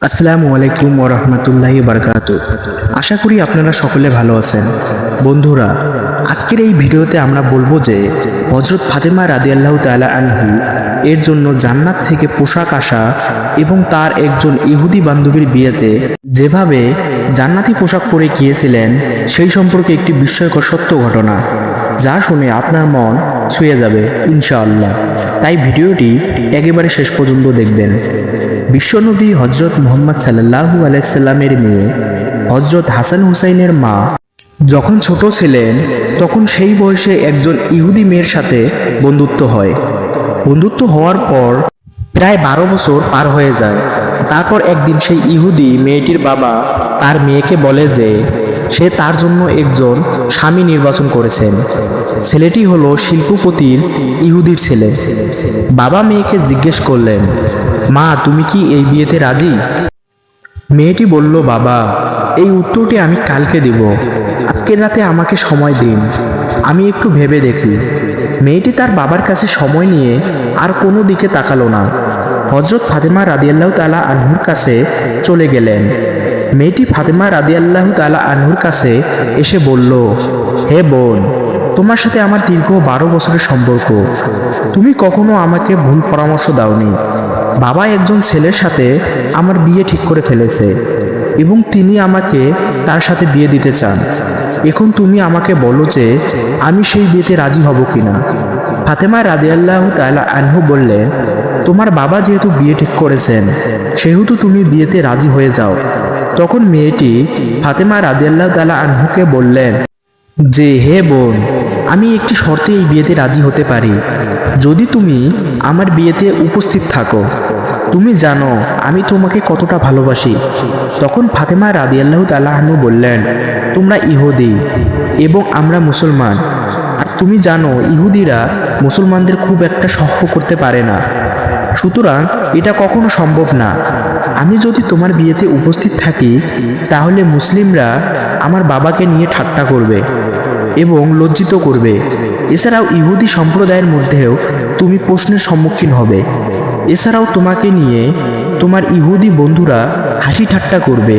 আসসালামু আলাইকুম ওয়া রাহমাতুল্লাহি ওয়া বারাকাতুহু। আশা করি আপনারা সকলে ভালো আছেন। বন্ধুরা, আজকের এই ভিডিওতে আমরা বলবো যে হযরত ফাতেমা রাদিয়াল্লাহু তাআলা আনহু এর জন্য জান্নাত থেকে পোশাক আসা এবং তার একজন ইহুদি বান্ধবীর বিয়েতে যেভাবে জান্নাতি পোশাক পরে গিয়েছিলেন সেই সম্পর্কে একটি বিস্ময়কর সত্য ঘটনা, যা শুনে আপনার মন ছুঁয়ে যাবে ইনশাআল্লাহ। তাই ভিডিওটি একেবারে শেষ পর্যন্ত দেখবেন। বিশ্বনবী হযরত মুহাম্মদ সাল্লাল্লাহু আলাইহি সাল্লামের মেয়ে হযরত হাসান হুসাইনের মা যখন ছোট ছিলেন তখন সেই বয়সে একজন ইহুদি মেয়ের সাথে বন্ধুত্ব হয়। বন্ধুত্ব হওয়ার পর প্রায় 12 বছর পার হয়ে যায়। তারপর একদিন সেই ইহুদি মেয়েটির বাবা তার মেয়েকে বলে যে সে তার জন্য একজন স্বামী নির্বাচন করেছেন। ছেলেটি হলো শিল্পপতির ইহুদির ছেলে। বাবা মেয়েকে জিজ্ঞেস করলেন, মা, তুমি কি এই বিয়েতে রাজি? মেয়েটি বলল, বাবা, এই উত্তরটি আমি কালকে দিব, আজকের রাতে আমাকে সময় দিন, আমি একটু ভেবে দেখি। মেয়েটি তার বাবার কাছে সময় নিয়ে আর কোনো দিকে তাকালো না। হযরত ফাতেমা রাদিয়াল্লাহু তাআলা আনহুর কাছে চলে গেলেন। মেয়েটি ফাতেমা রাদিয়াল্লাহু তাআলা আনহুর কাছে এসে বলল, হে বোন, তোমার সাথে আমার দীর্ঘ 12 বছরের সম্পর্ক। তুমি কখনো আমাকে ভুল পরামর্শ দাওনি। বাবা একজন ছেলের সাথে আমার বিয়ে ঠিক করে ফেলেছে এবং তিনি আমাকে তার সাথে বিয়ে দিতে চান। এখন তুমি আমাকে বলো যে আমি সেই বিয়েতে রাজি হব কিনা। ফাতেমা রাদিয়াল্লাহু তাআলা আনহু বললেন, তোমার বাবা যেহেতু বিয়ে ঠিক করেছেন সেহেতু তুমি বিয়েতে রাজি হয়ে যাও। তখন মেয়েটি ফাতেমা রাদিয়াল্লাহু তাআলা আনহুকে বললেন যে, হে বোন, আমি একটি শর্তে এই বিয়েতে রাজি হতে পারি, যদি তুমি আমার বিয়েতে উপস্থিত থাকো। তুমি জানো আমি তোমাকে কতটা ভালোবাসি। তখন ফাতেমা রাদিয়াল্লাহু তাআলা আনহু বললেন, তোমরা ইহুদি এবং আমরা মুসলমান, আর তুমি জানো ইহুদিরা মুসলমানদের খুব একটা সহ্য করতে পারে না, সুতরাং এটা কখনো সম্ভব না। আমি যদি তোমার বিয়েতে উপস্থিত থাকি তাহলে মুসলিমরা আমার বাবাকে নিয়ে ঠাট্টা করবে এবং লজ্জিত করবে। এছাড়াও ইহুদি সম্প্রদায়ের মধ্যেও তুমি প্রশ্নের সম্মুখীন হবে। এছাড়াও তোমাকে নিয়ে তোমার ইহুদি বন্ধুরা হাসি ঠাট্টা করবে।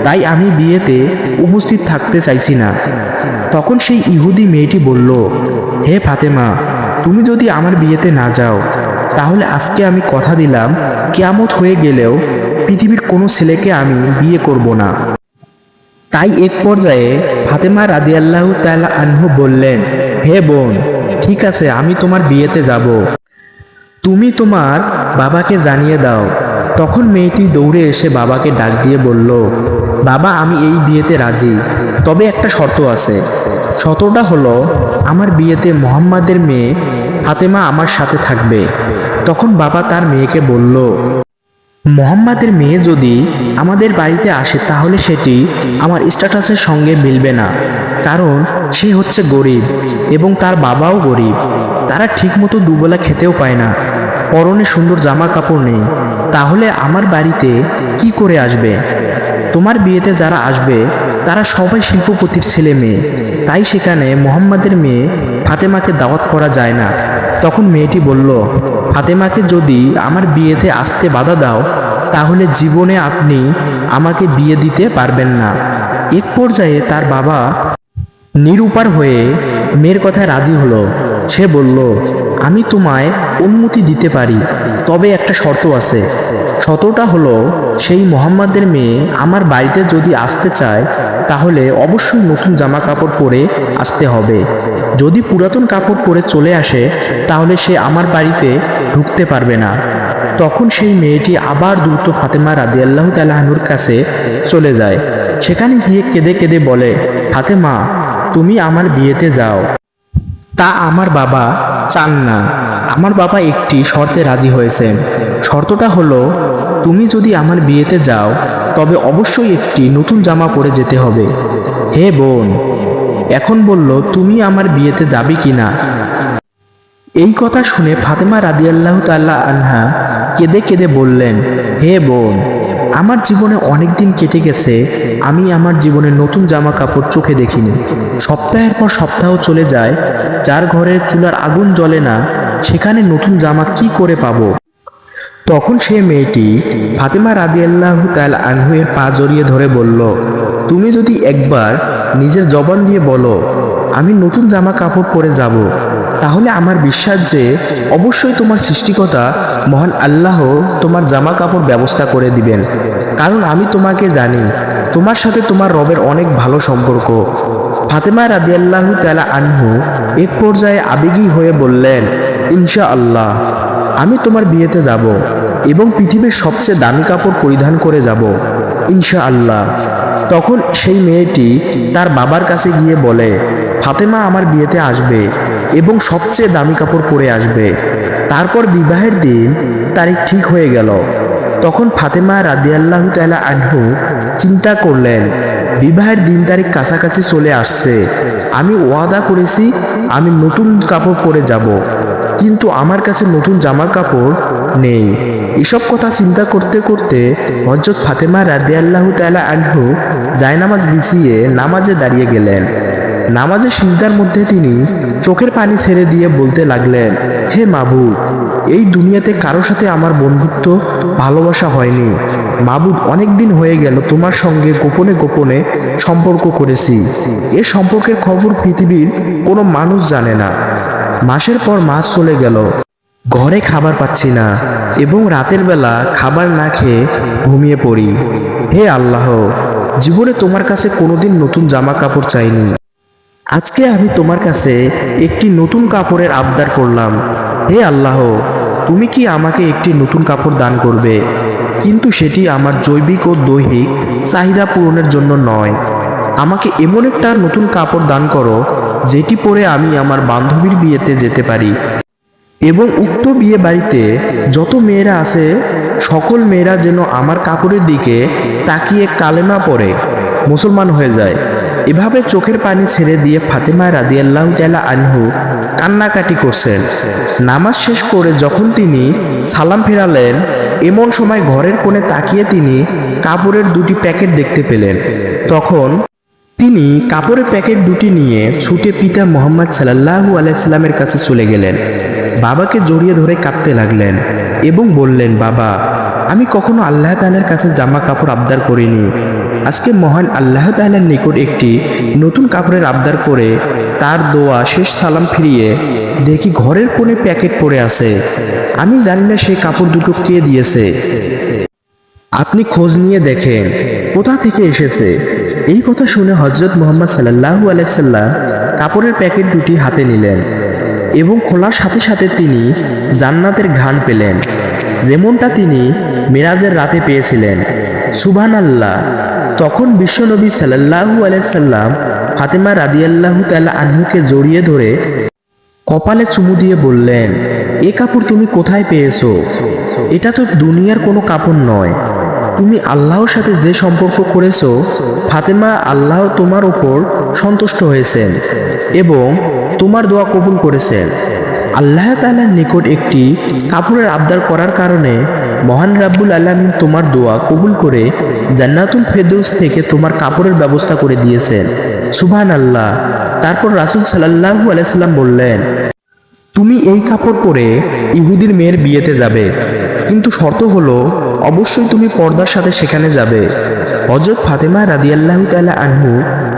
তাই আমি বিয়েতে উপস্থিত থাকতে চাইছি না। তখন সেই ইহুদি মেয়েটি বলল, হে ফাতেমা, তুমি যদি আমার বিয়েতে না যাও তাহলে আজকে আমি কথা দিলাম কিয়ামত হয়ে গেলেও পৃথিবীর কোনো ছেলেকে আমি বিয়ে করব না। তাই এক পর্যায়ে ফাতেমা রাদিয়াল্লাহু তাআলা আনহু বললেন, হে বোন, ঠিক আছে, আমি তোমার বিয়েতে যাব, তুমি তোমার বাবাকে জানিয়ে দাও। তখন মেয়েটি দৌড়ে এসে বাবাকে ডাক দিয়ে বলল, বাবা, আমি এই বিয়েতে রাজি, তবে একটা শর্ত আছে। শর্তটা হলো আমার বিয়েতে মুহাম্মাদের মেয়ে ফাতেমা আমার সাথে থাকবে। তখন বাবা তার মেয়েকে বলল, মুহাম্মাদের মেয়ে যদি আমাদের বাড়িতে আসে তাহলে সেটি আমার স্ট্যাটাসের সঙ্গে মিলবে না, কারণ সে হচ্ছে গরিব এবং তার বাবাও গরিব। তারা ঠিকমতো দুবেলা খেতেও পায় না, পরনে সুন্দর জামা কাপড় নেই, তাহলে আমার বাড়িতে কি করে আসবে? তোমার বিয়েতে যারা আসবে তারা সবাই শিল্পপতির ছেলে মেয়ে, তাই সেখানে মুহাম্মাদের মেয়ে ফাতেমাকে দাওয়াত করা যায় না। তখন মেয়েটি বলল, ফাতেমাকে যদি আমার বিয়েতে আসতে বাধা দাও তাহলে জীবনে আপনি আমাকে বিয়ে দিতে পারবেন না। এক পর্যায়ে তার বাবা নিরুপার হয়ে মেয়ের কথায় রাজি হলো। সে বলল, আমি তোমায় অনুমতি দিতে পারি, তবে একটা শর্ত আছে। শর্তটা হলো সেই মুহাম্মাদের মেয়ে আমার বাড়িতে যদি আসতে চায় তাহলে অবশ্যই নতুন জামা কাপড় পরে আসতে হবে। যদি পুরাতন কাপড় পরে চলে আসে তাহলে সে আমার বাড়িতে ঢুকতে পারবে না। তখন সেই মেয়েটি আবার দ্রুত ফাতেমা রাদিয়াল্লাহু তাআলা আনহুর কাছে চলে যায়। সেখানে গিয়ে কেঁদে কেঁদে বলে, ফাতেমা, তুমি আমার বিয়েতে যাও। তা আমার বাবা চান না। আমার বাবা একটি শর্তে রাজি হয়েছেন। শর্তটা হলো তুমি যদি আমার বিয়েতে যাও তবে অবশ্যই একটি নতুন জামা পরে যেতে হবে। হে বোন, এখন বলল তুমি আমার বিয়েতে যাবে কিনা? এই কথা শুনে ফাতেমা রাদিয়াল্লাহু তাআলা আনহা কেঁদে কেঁদে বললেন, হে বোন, আমার জীবনে অনেক দিন কেটে গেছে, আমি আমার জীবনে নতুন জামা কাপড় চোখে দেখিনি। সপ্তাহের পর সপ্তাহ চলে যায়, যার ঘরে চুলার আগুন জ্বলে না সেখানে নতুন জামা কি করে পাবো? তখন সে মেয়েটি ফাতেমা রাদিয়াল্লাহু তাআলা আনহু এর পা জড়িয়ে ধরে বলল, তুমি যদি একবার নিজের জবান দিয়ে বলো আমি নতুন জামা কাপড় পরে যাব, তাহলে আমার বিশ্বাস যে অবশ্যই তোমার সৃষ্টিকর্তা মহান আল্লাহ তোমার জামা কাপড় ব্যবস্থা করে দিবেন, কারণ আমি তোমাকে জানি তোমার সাথে তোমার রবের অনেক ভালো সম্পর্ক। ফাতেমা রাদিয়াল্লাহু তাআলা আনহু এক পর্যায়ে আবেগী হয়ে বললেন, ইনশাআল্লাহ আমি তোমার বিয়েতে যাব এবং পৃথিবীর সবচেয়ে দামি কাপড় পরিধান করে যাব, ইনশাআল্লাহ। তখন সেই মেয়েটি তার বাবার কাছে গিয়ে বলে, ফাতেমা আমার বিয়েতে আসবে এবং সবচেয়ে দামি কাপড় পরে আসবে। তারপর বিবাহের দিন তারিখ ঠিক হয়ে গেল। তখন ফাতেমা রাদিয়াল্লাহু তাআলা আনহু চিন্তা করলেন, বিবাহের দিন তারিখ কাছাকাছি চলে আসছে, আমি ওয়াদা করেছি আমি নতুন কাপড় পরে যাব, কিন্তু আমার কাছে নতুন জামা কাপড় নেই। এসব কথা চিন্তা করতে করতে হযরত ফাতেমা রাদিয়াল্লাহু তাআলা আনহু জায়নামাজ বিছিয়ে নামাজে দাঁড়িয়ে গেলেন। নামাজের সিজদার মধ্যে তিনি চোখের পানি ছেড়ে দিয়ে বলতে লাগলেন, হে মাবুদ, এই দুনিয়াতে কারো সাথে আমার বন্ধুত্ব ভালোবাসা হয়নি। মাবুদ, অনেক দিন হয়ে গেল তোমার সঙ্গে গোপনে গোপনে সম্পর্ক করেছি। এ সম্পর্কের খবর পৃথিবীর কোনো মানুষ জানে না। মাসের পর মাস চলে গেল, ঘরে খাবার পাচ্ছি না এবং রাতের বেলা খাবার না খেয়ে ঘুমিয়ে পড়ি। হে আল্লাহ, জীবনে তোমার কাছে কোনোদিন নতুন জামা কাপড় চাইনি, আজকে আমি তোমার কাছে একটি নতুন কাপড়ের আবদার করলাম। হে আল্লাহ, তুমি কি আমাকে একটি নতুন কাপড় দান করবে, কিন্তু সেটি আমার জৈবিক ও দৈহিক চাহিদা পূরণের জন্য নয়। আমাকে এমন একটা নতুন কাপড় দান করো যেটি পরে আমি আমার বান্ধবীর বিয়েতে যেতে পারি এবং উক্ত বিয়ে বাড়িতে যত মেয়েরা আছে সকল মেয়েরা যেন আমার কাপড়ের দিকে তাকিয়ে কালেমা পড়ে মুসলমান হয়ে যায়। এভাবে চোখের পানি ছেড়ে দিয়ে ফাতেমা রাদিয়াল্লাহু তাআলা আনহু কান্নাকাটি করছেন। নামাজ শেষ করে যখন তিনি সালাম ফেরালেন, এমন সময় ঘরের কোণে তাকিয়ে তিনি কাপড়ের দুটি প্যাকেট দেখতে পেলেন। তখন তিনি কাপড়ের প্যাকেট দুটি নিয়ে ছুটে পিতা মুহাম্মদ সাল্লাল্লাহু আলাইহি সাল্লামের কাছে চলে গেলেন। বাবাকে জড়িয়ে ধরে কাঁদতে লাগলেন এবং বললেন, বাবা, আমি কখনো আল্লাহ তাআলার কাছে জামা কাপড় আবদার করিনি। আজকে মহান আল্লাহ তাআলার নিকট একটি নতুন কাপড়ের আবদার করে তার দোয়া শেষ সালাম ফিরিয়ে দেখি ঘরের কোণে প্যাকেট পড়ে আছে। আমি জানি না সেই কাপড় দুটো কে দিয়েছে। আপনি খোঁজ নিয়ে দেখেন কোথা থেকে এসেছে। এই কথা শুনে হযরত মুহাম্মদ সাল্লাল্লাহু আলাইহি সাল্লাম কাপড়ের প্যাকেট দুটি হাতে নিলেন এবং খোলার সাথে সাথে তিনি জান্নাতের ঘ্রাণ পেলেন, যেমনটা তিনি মেরাজের রাতে পেয়েছিলেন। সুবহানাল্লাহ। তখন বিশ্বনবী সাল্লাল্লাহু আলাইহি সাল্লাম ফাতেমা রাদিয়াল্লাহু তাআলা আনহুকে জড়িয়ে ধরে কপালে চুমু দিয়ে বললেন, এ কাপড় তুমি কোথায় পেয়েছো? এটা তো দুনিয়ার কোনো কাপড় নয়। তুমি আল্লাহর সাথে যে সম্পর্ক করেছো, ফাতেমা, আল্লাহ তোমার উপর সন্তুষ্ট হয়েছেন এবং তোমার দোয়া কবুল করেছেন। আল্লাহ তাআলার নিকট একটি কাপড়ের আবদার করার কারণে মহান রাব্বুল আলামিন তোমার দোয়া কবুল করে জান্নাতুল ফেরদৌস থেকে তোমার কাপড়ের ব্যবস্থা করে দিয়েছেন। সুবহানাল্লাহ। তারপর রাসূল সাল্লাল্লাহু আলাইহি সাল্লাম বললেন, তুমি এই কাপড় পরে ইহুদির মেয়ের বিয়েতে যাবে, কিন্তু শর্ত হলো অবশ্যই তুমি পর্দার সাথে সেখানে যাবে। হযরত ফাতেমা রাদিয়াল্লাহু তাআলা আনহু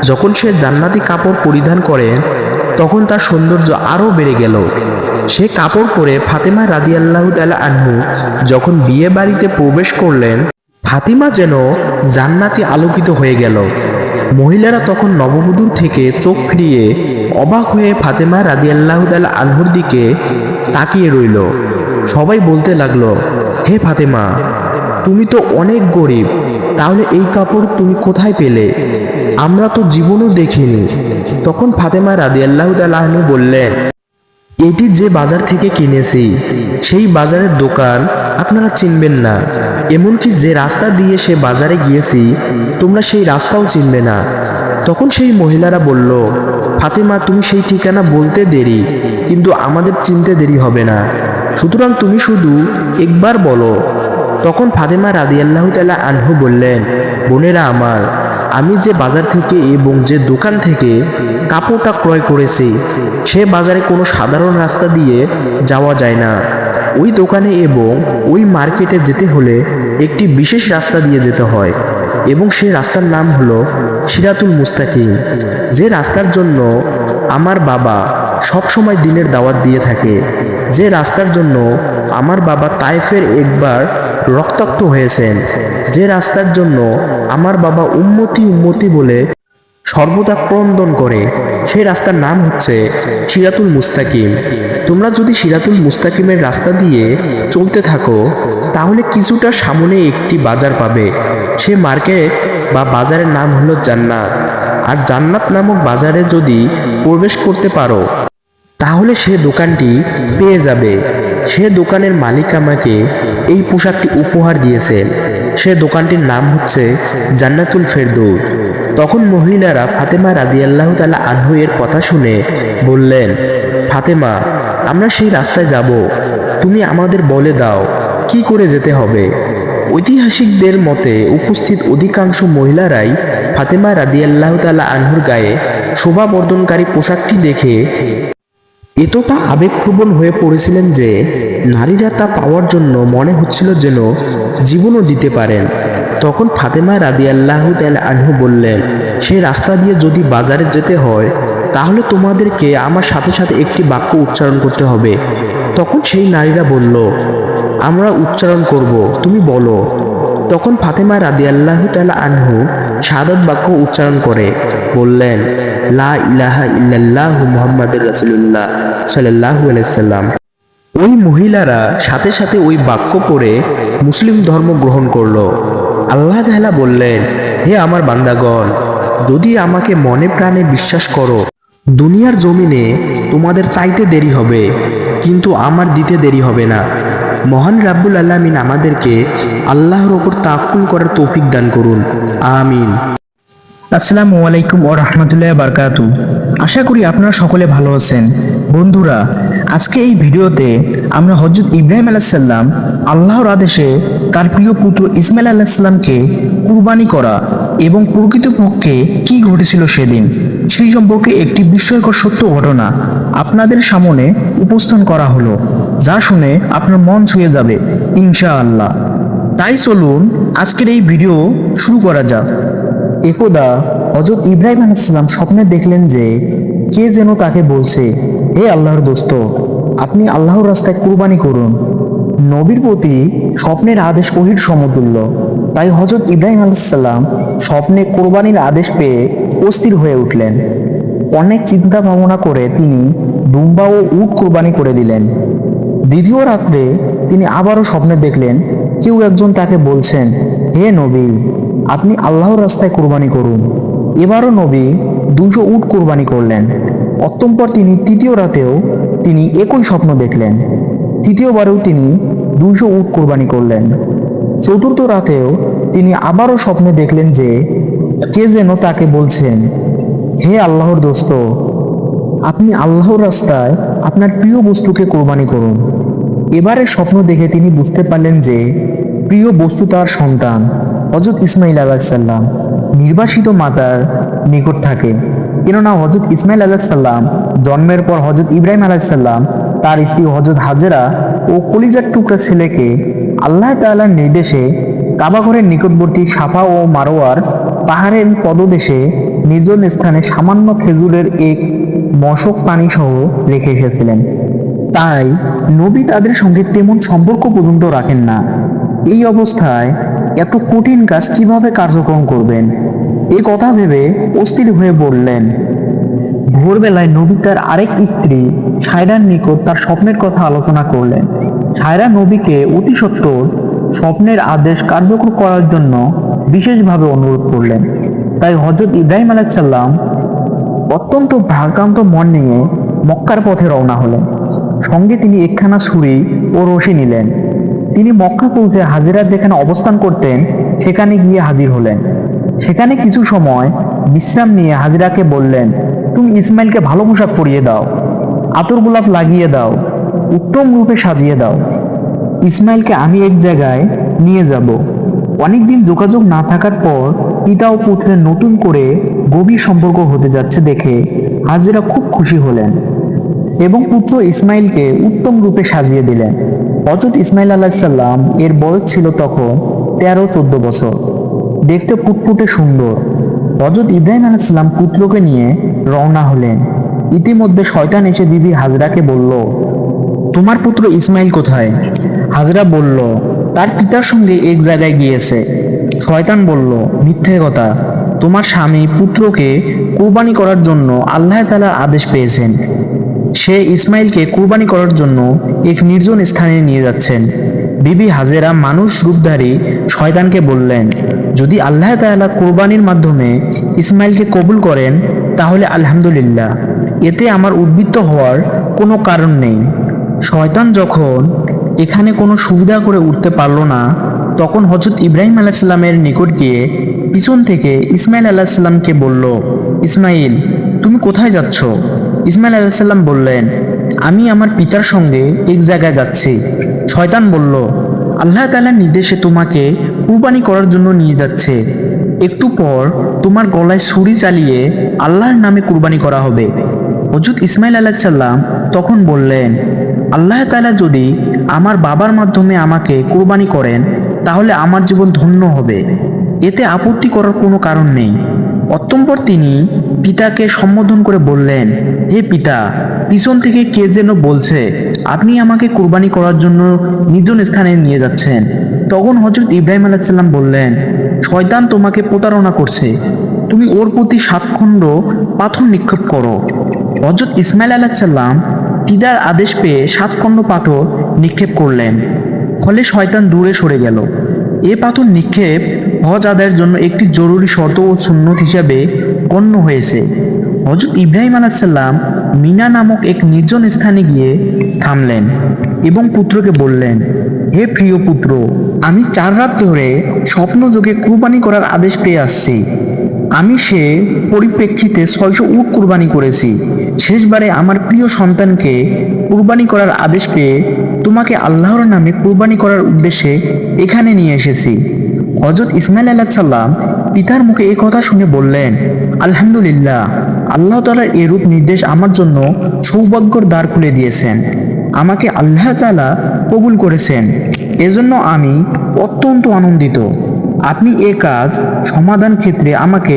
যখন সে জান্নাতি কাপড় পরিধান করেন, তখন তার সৌন্দর্য আরও বেড়ে গেল। সে কাপড় পরে ফাতেমা রাদিয়াল্লাহু তাআলা আনহু যখন বিয়ে বাড়িতে প্রবেশ করলেন, ফাতিমা যেন জান্নাতি আলোকিত হয়ে গেল। মহিলারা তখন নববধূর থেকে চোখ ফিরিয়ে অবাক হয়ে ফাতেমা রাদিয়াল্লাহু তাআলা আনহুর দিকে তাকিয়ে রইল। সবাই বলতে লাগলো, হে ফাতেমা, তুমি তো অনেক গরিব, তাহলে এই কাপড় তুমি কোথায় পেলে? আমরা তো জীবনও দেখিনি। তখন ফাতেমা রাদিয়াল্লাহু তাআলা আনহু বললেন, এটি যে বাজার থেকে কিনেছি সেই বাজারের দোকান আপনারা চিনবেন না, এমনকি যে রাস্তা দিয়ে সে বাজারে গিয়েছি তোমরা সেই রাস্তাও চিনবে না। তখন সেই মহিলারা বলল, ফাতেমা, তুমি সেই ঠিকানা বলতে দেরি, কিন্তু আমাদের চিনতে দেরি হবে না, সুতরাং তুমি শুধু একবার বলো। তখন ফাতেমা রাদিয়াল্লাহু তাআলা আনহু বললেন, বোনেরা আমার, আমি যে বাজার থেকে এবং যে দোকান থেকে কাপড়টা ক্রয় করেছি সে বাজারে কোনো সাধারণ রাস্তা দিয়ে যাওয়া যায় না। ওই দোকানে এবং ওই মার্কেটে যেতে হলে একটি বিশেষ রাস্তা দিয়ে যেতে হয় এবং সেই রাস্তার নাম হলো সিরাতুল মুস্তাকিম, যে রাস্তার জন্য আমার বাবা সব সময় দিনের দাওয়াত দিয়ে থাকে, যে রাস্তার জন্য আমার বাবা তায়েফের একবার রক্তাক্ত হয়েছেন, যে রাস্তার জন্য আমার বাবা উম্মতি উম্মতি বলে সর্বদা ক্রন্দন করে, সেই রাস্তার নাম হচ্ছে সিরাতুল মুস্তাকিম। তোমরা যদি সিরাতুল মুস্তাকিমের রাস্তা দিয়ে চলতে থাকো তাহলে কিছুটা সামনে একটি বাজার পাবে। সে মার্কেট বা বাজারের নাম হলো জান্নাত। আর জান্নাত নামক বাজারে যদি প্রবেশ করতে পারো তাহলে সে দোকানটি পেয়ে যাবে। সে দোকানের মালিক আমাকে এই পোশাকটি উপহার দিয়েছেন। সে দোকানটির নাম হচ্ছে জান্নাতুল ফেরদৌস। তখন মহিলারা ফাতেমা রাদিয়াল্লাহু তাআলা আনহু এর কথা শুনে বললেন, ফাতেমা, আমরা সেই রাস্তায় যাব, তুমি আমাদের বলে দাও কি করে যেতে হবে। ঐতিহাসিকদের মতে উপস্থিত অধিকাংশ মহিলারাই ফাতেমা রাদিয়াল্লাহু তাআলা আনহুর গায়ে শোভাবর্ধনকারী পোশাকটি দেখে এতটা আবেগপ্রবণ হয়ে পড়েছিলেন যে নারীরা তা পাওয়ার জন্য মনে হচ্ছিল যেন জীবনও দিতে পারেন। তখন ফাতেমা রাদিয়াল্লাহু তাআলা আনহু বললেন, সেই রাস্তা দিয়ে যদি বাজারে যেতে হয় তাহলে তোমাদেরকে আমার সাথে সাথে একটি বাক্য উচ্চারণ করতে হবে। তখন সেই নারীরা বলল, আমরা উচ্চারণ করব, তুমি বলো। তখন ফাতেমা রাদিয়াল্লাহু তাআলা আনহু শাহাদাত বাক্য উচ্চারণ করে বললেন, লা ইলাহা ইল্লাল্লাহু মুহাম্মাদুর রাসূলুল্লাহ সাল্লাল্লাহু আলাইহি সাল্লাম। ওই মহিলারা সাথে সাথে ওই বাক্য পড়ে মুসলিম ধর্ম গ্রহণ করলো। আল্লাহ তাআলা বললেন, হে আমার বান্দাগণ, যদি আমাকে মনে প্রাণে বিশ্বাস করো, দুনিয়ার জমিনে তোমাদের চাইতে দেরি হবে কিন্তু আমার দিতে দেরি হবে না। মহান রাব্বুল আলামিন আমাদেরকে আল্লাহর ওপর তাওয়াক্কুল করার তৌফিক দান করুন, আমিন। আসসালামু আলাইকুম ওয়া রাহমাতুল্লাহি ওয়া বারাকাতুহু। আশা করি আপনারা সকলে ভালো আছেন। বন্ধুরা, আজকে এই ভিডিওতে আমরা হযরত ইব্রাহিম আলাইহিস সালাম আল্লাহর আদেশে তার প্রিয় পুত্র ইসমাইল আলাইহিস সালামকে কুরবানি করা এবং প্রকৃতপক্ষে কি ঘটেছিল সেদিন সেই সম্পর্কে একটি বিস্ময়কর সত্য ঘটনা আপনাদের সামনে উপস্থাপন করা হলো, যা শুনে আপনার মন ছুঁয়ে যাবে ইনশাআল্লাহ। তাই চলুন আজকের এই ভিডিও শুরু করা যাক। একদা হযরত ইব্রাহিম আলাইহিস সালাম স্বপ্নে দেখলেন যে কে যেন তাকে বলছে, হে আল্লাহর দোস্ত, আপনি আল্লাহর রাস্তায় কুরবানি করুন। নবীর প্রতি স্বপ্নের আদেশ ওহীর সমতুল্য। তাই হযরত ইব্রাহিম আলাইহিস সালাম স্বপ্নে কোরবানির আদেশ পেয়ে অস্থির হয়ে উঠলেন। অনেক চিন্তা ভাবনা করে তিনি দুম্বা ও উট কোরবানি করে দিলেন। দ্বিতীয় রাত্রে তিনি আবারও স্বপ্নে দেখলেন কেউ একজন তাকে বলছেন, হে নবী, আপনি আল্লাহর রাস্তায় কোরবানি করুন। এবারও নবী 200 উট কোরবানি করলেন। অতঃপর তিনি তৃতীয় রাতেও তিনি একই স্বপ্ন দেখলেন। তৃতীয়বারেও তিনি 200 উট কোরবানি করলেন। চতুর্থ রাতেও তিনি আবারও স্বপ্নে দেখলেন যে কে যেন তাকে বলছেন, হে আল্লাহর দোস্ত, আপনি আল্লাহর রাস্তায় আপনার প্রিয় বস্তুকে কোরবানি করুন। এবারের স্বপ্ন দেখে তিনি বুঝতে পারলেন যে প্রিয় বস্তু তার সন্তান হযরত ইসমাইল আলাইহিস সালাম নির্বাসিত মাতার নিকট থাকে। কেননা হযরত ইসমাইল আলাইহিস সালাম জন্মের পর হযরত ইব্রাহিম আলাইহিস সালাম তার স্ত্রী হযরত হাজেরা ও কলিজার টুকরা ছেলেকে আল্লাহ তাআলার নির্দেশে কাবাঘরের নিকটবর্তী সাফা ও মারওয়ার পাহাড়ের পদদেশে নির্জন স্থানে সামান্য খেজুরের এক মশক পানি সহ রেখে এসেছিলেন। তাই নবী তাদের সঙ্গে তেমন সম্পর্ক পর্যন্ত রাখেন না। এই অবস্থায় এত কঠিন কাজ কিভাবে কার্যক্রম করবেন, এ কথা ভেবে অস্থির হয়ে পড়লেন। ভোরবেলায় নবী তার আরেক স্ত্রী সায়রার নিকট তার স্বপ্নের কথা আলোচনা করলেন। সায়রা নবীকে অতি সত্বর স্বপ্নের আদেশ কার্যকর করার জন্য বিশেষভাবে অনুরোধ করলেন। তাই হযরত ইব্রাহিম আলাইহিস সালাম অত্যন্ত ভারাক্রান্ত মন নিয়ে মক্কার পথে রওনা হলেন। সঙ্গে তিনি একখানা ছুরি ও রশি নিলেন। তিনি মক্কা পৌঁছে হাজেরা যেখানে অবস্থান করতেন সেখানে গিয়ে হাজির হলেন। সেখানে কিছু সময় বিশ্রাম নিয়ে হাজেরাকে বললেন, তুমি ইসমাইলকে ভালো পোশাক পরিয়ে দাও, আতর গোলাপ লাগিয়ে দাও, উত্তম রূপে সাজিয়ে দাও। ইসমাইলকে আমি এক জায়গায় নিয়ে যাব। অনেকদিন যোগাযোগ না থাকার পর পিতা ও পুত্রের নতুন করে গভীর সম্পর্ক হতে যাচ্ছে দেখে হাজেরা খুব খুশি হলেন এবং পুত্র ইসমাইলকে উত্তম রূপে সাজিয়ে দিলেন। হযরত ইসমাইল আলাইহিসসালাম এর বয়স ছিল তখন 13-14 বছর। দেখতে ফুটফুটে সুন্দর। হযরত ইব্রাহিম আলাইহিসসালাম পুত্রকে নিয়ে রওনা হলেন। ইতিমধ্যে শয়তান এসে বিবি হাজরাকে বলল, তোমার পুত্র ইসমাইল কোথায়? হাজরা বলল, তার পিতার সঙ্গে এক জায়গায় গিয়েছে। শয়তান বলল, মিথ্যে কথা, তোমার স্বামী পুত্রকে কুরবানি করার জন্য আল্লাহ তাআলার আদেশ পেয়েছেন। সে ইসমাইলকে কুরবানি করার জন্য এক নির্জন স্থানে নিয়ে যাচ্ছেন। বিবি হাজেরা মানুষ রূপধারী শয়তানকে বললেন, যদি আল্লাহ তাআলা কুরবানির মাধ্যমে ইসমাইলকে কবুল করেন তাহলে আলহামদুলিল্লাহ, এতে আমার উদ্বৃত্ত হওয়ার কোনো কারণ নেই। শয়তান যখন এখানে কোনো সুবিধা করে উঠতে পারল না, তখন হযরত ইব্রাহিম আলাইহিসসালামের নিকট গিয়ে পিছন থেকে ইসমাইল আলাইহিসসালামকে বলল, ইসমাইল, তুমি কোথায় যাচ্ছ? ইসমাইল আলাইহিসসালাম বললেন, আমি আমার পিতার সঙ্গে এক জায়গায় যাচ্ছি। শয়তান বলল, আল্লাহ তাআলার নির্দেশে তোমাকে কুরবানি করার জন্য নিয়ে যাচ্ছে। একটু পর তোমার গলায় ছুরি চালিয়ে আল্লাহর নামে কুরবানি করা হবে। হযরত ইসমাইল আলাইহিসসালাম তখন বললেন, আল্লাহ তাআলা যদি আমার বাবার মাধ্যমে আমাকে কুরবানি করেন তাহলে আমার জীবন ধন্য হবে, এতে আপত্তি করার কোনো কারণ নেই। অতঃপর তিনি পিতাকে সম্বোধন করে বললেন, হে পিতা, পিছন থেকে কে যেন বলছে আপনি আমাকে কুরবানি করার জন্য নির্জন স্থানে নিয়ে যাচ্ছেন। তখন হযরত ইব্রাহিম আলাইহিসসালাম বললেন, শয়তান তোমাকে প্রতারণা করছে, তুমি ওর প্রতি 7 খণ্ড পাথর নিক্ষেপ করো। হযরত ইসমাইল আলাইহিসসালাম পিতার আদেশ পেয়ে 7 খণ্ড পাথর নিক্ষেপ করলেন। ফলে শয়তান দূরে সরে গেল। এ পাথর নিক্ষেপ হজ আদায়ের জন্য একটি জরুরি শর্ত ও সুন্নত হিসাবে গণ্য হয়েছে। হযরত ইব্রাহিম আলাইহিসসালাম মিনা নামক এক নির্জন স্থানে গিয়ে থামলেন এবং পুত্রকে বললেন, হে প্রিয় পুত্র, আমি 4 রাত ধরে স্বপ্নযোগে কুরবানি করার আদেশ পেয়ে আসছি। আমি সে পরিপ্রেক্ষিতে 600 উট কুরবানি করেছি। শেষবারে আমার প্রিয় সন্তানকে কুরবানি করার আদেশ পেয়ে তোমাকে আল্লাহর নামে কুরবানি করার উদ্দেশ্যে এখানে নিয়ে এসেছি। হযরত ইসমাইল আলাইহিসসালাম পিতার মুখে এই কথা শুনে বললেন, আলহামদুলিল্লাহ, আল্লাহ তাআলার এরূপ নির্দেশ আমার জন্য সৌভাগ্যের দ্বার খুলে দিয়েছেন। আমাকে আল্লাহ তাআলা কবুল করেছেন, এজন্য আমি অত্যন্ত আনন্দিত। আপনি এ কাজ সমাধান ক্ষেত্রে আমাকে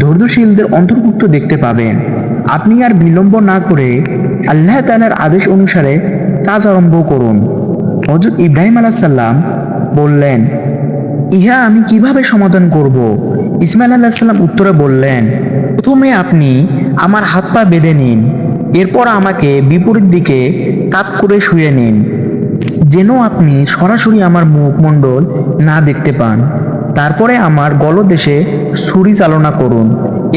ধৈর্যশীলদের অন্তর্ভুক্ত দেখতে পাবেন। আপনি আর বিলম্ব না করে আল্লাহ তাআলার আদেশ অনুসারে কাজ আরম্ভ করুন। হযরত ইব্রাহিম আলাইহিসসালাম বললেন, ইহা আমি কিভাবে সমাধান করব? ইসমাইল আলাইহিসসালাম উত্তরে বললেন, প্রথমে আপনি আমার হাত পা বেঁধে নিন, এরপর আমাকে বিপরীত দিকে কাত করে শুয়ে নিন, যেন আপনি সরাসরি আমার মুখমণ্ডল না দেখতে পান। তারপরে আমার গলদেশে ছুরি চালনা করুন,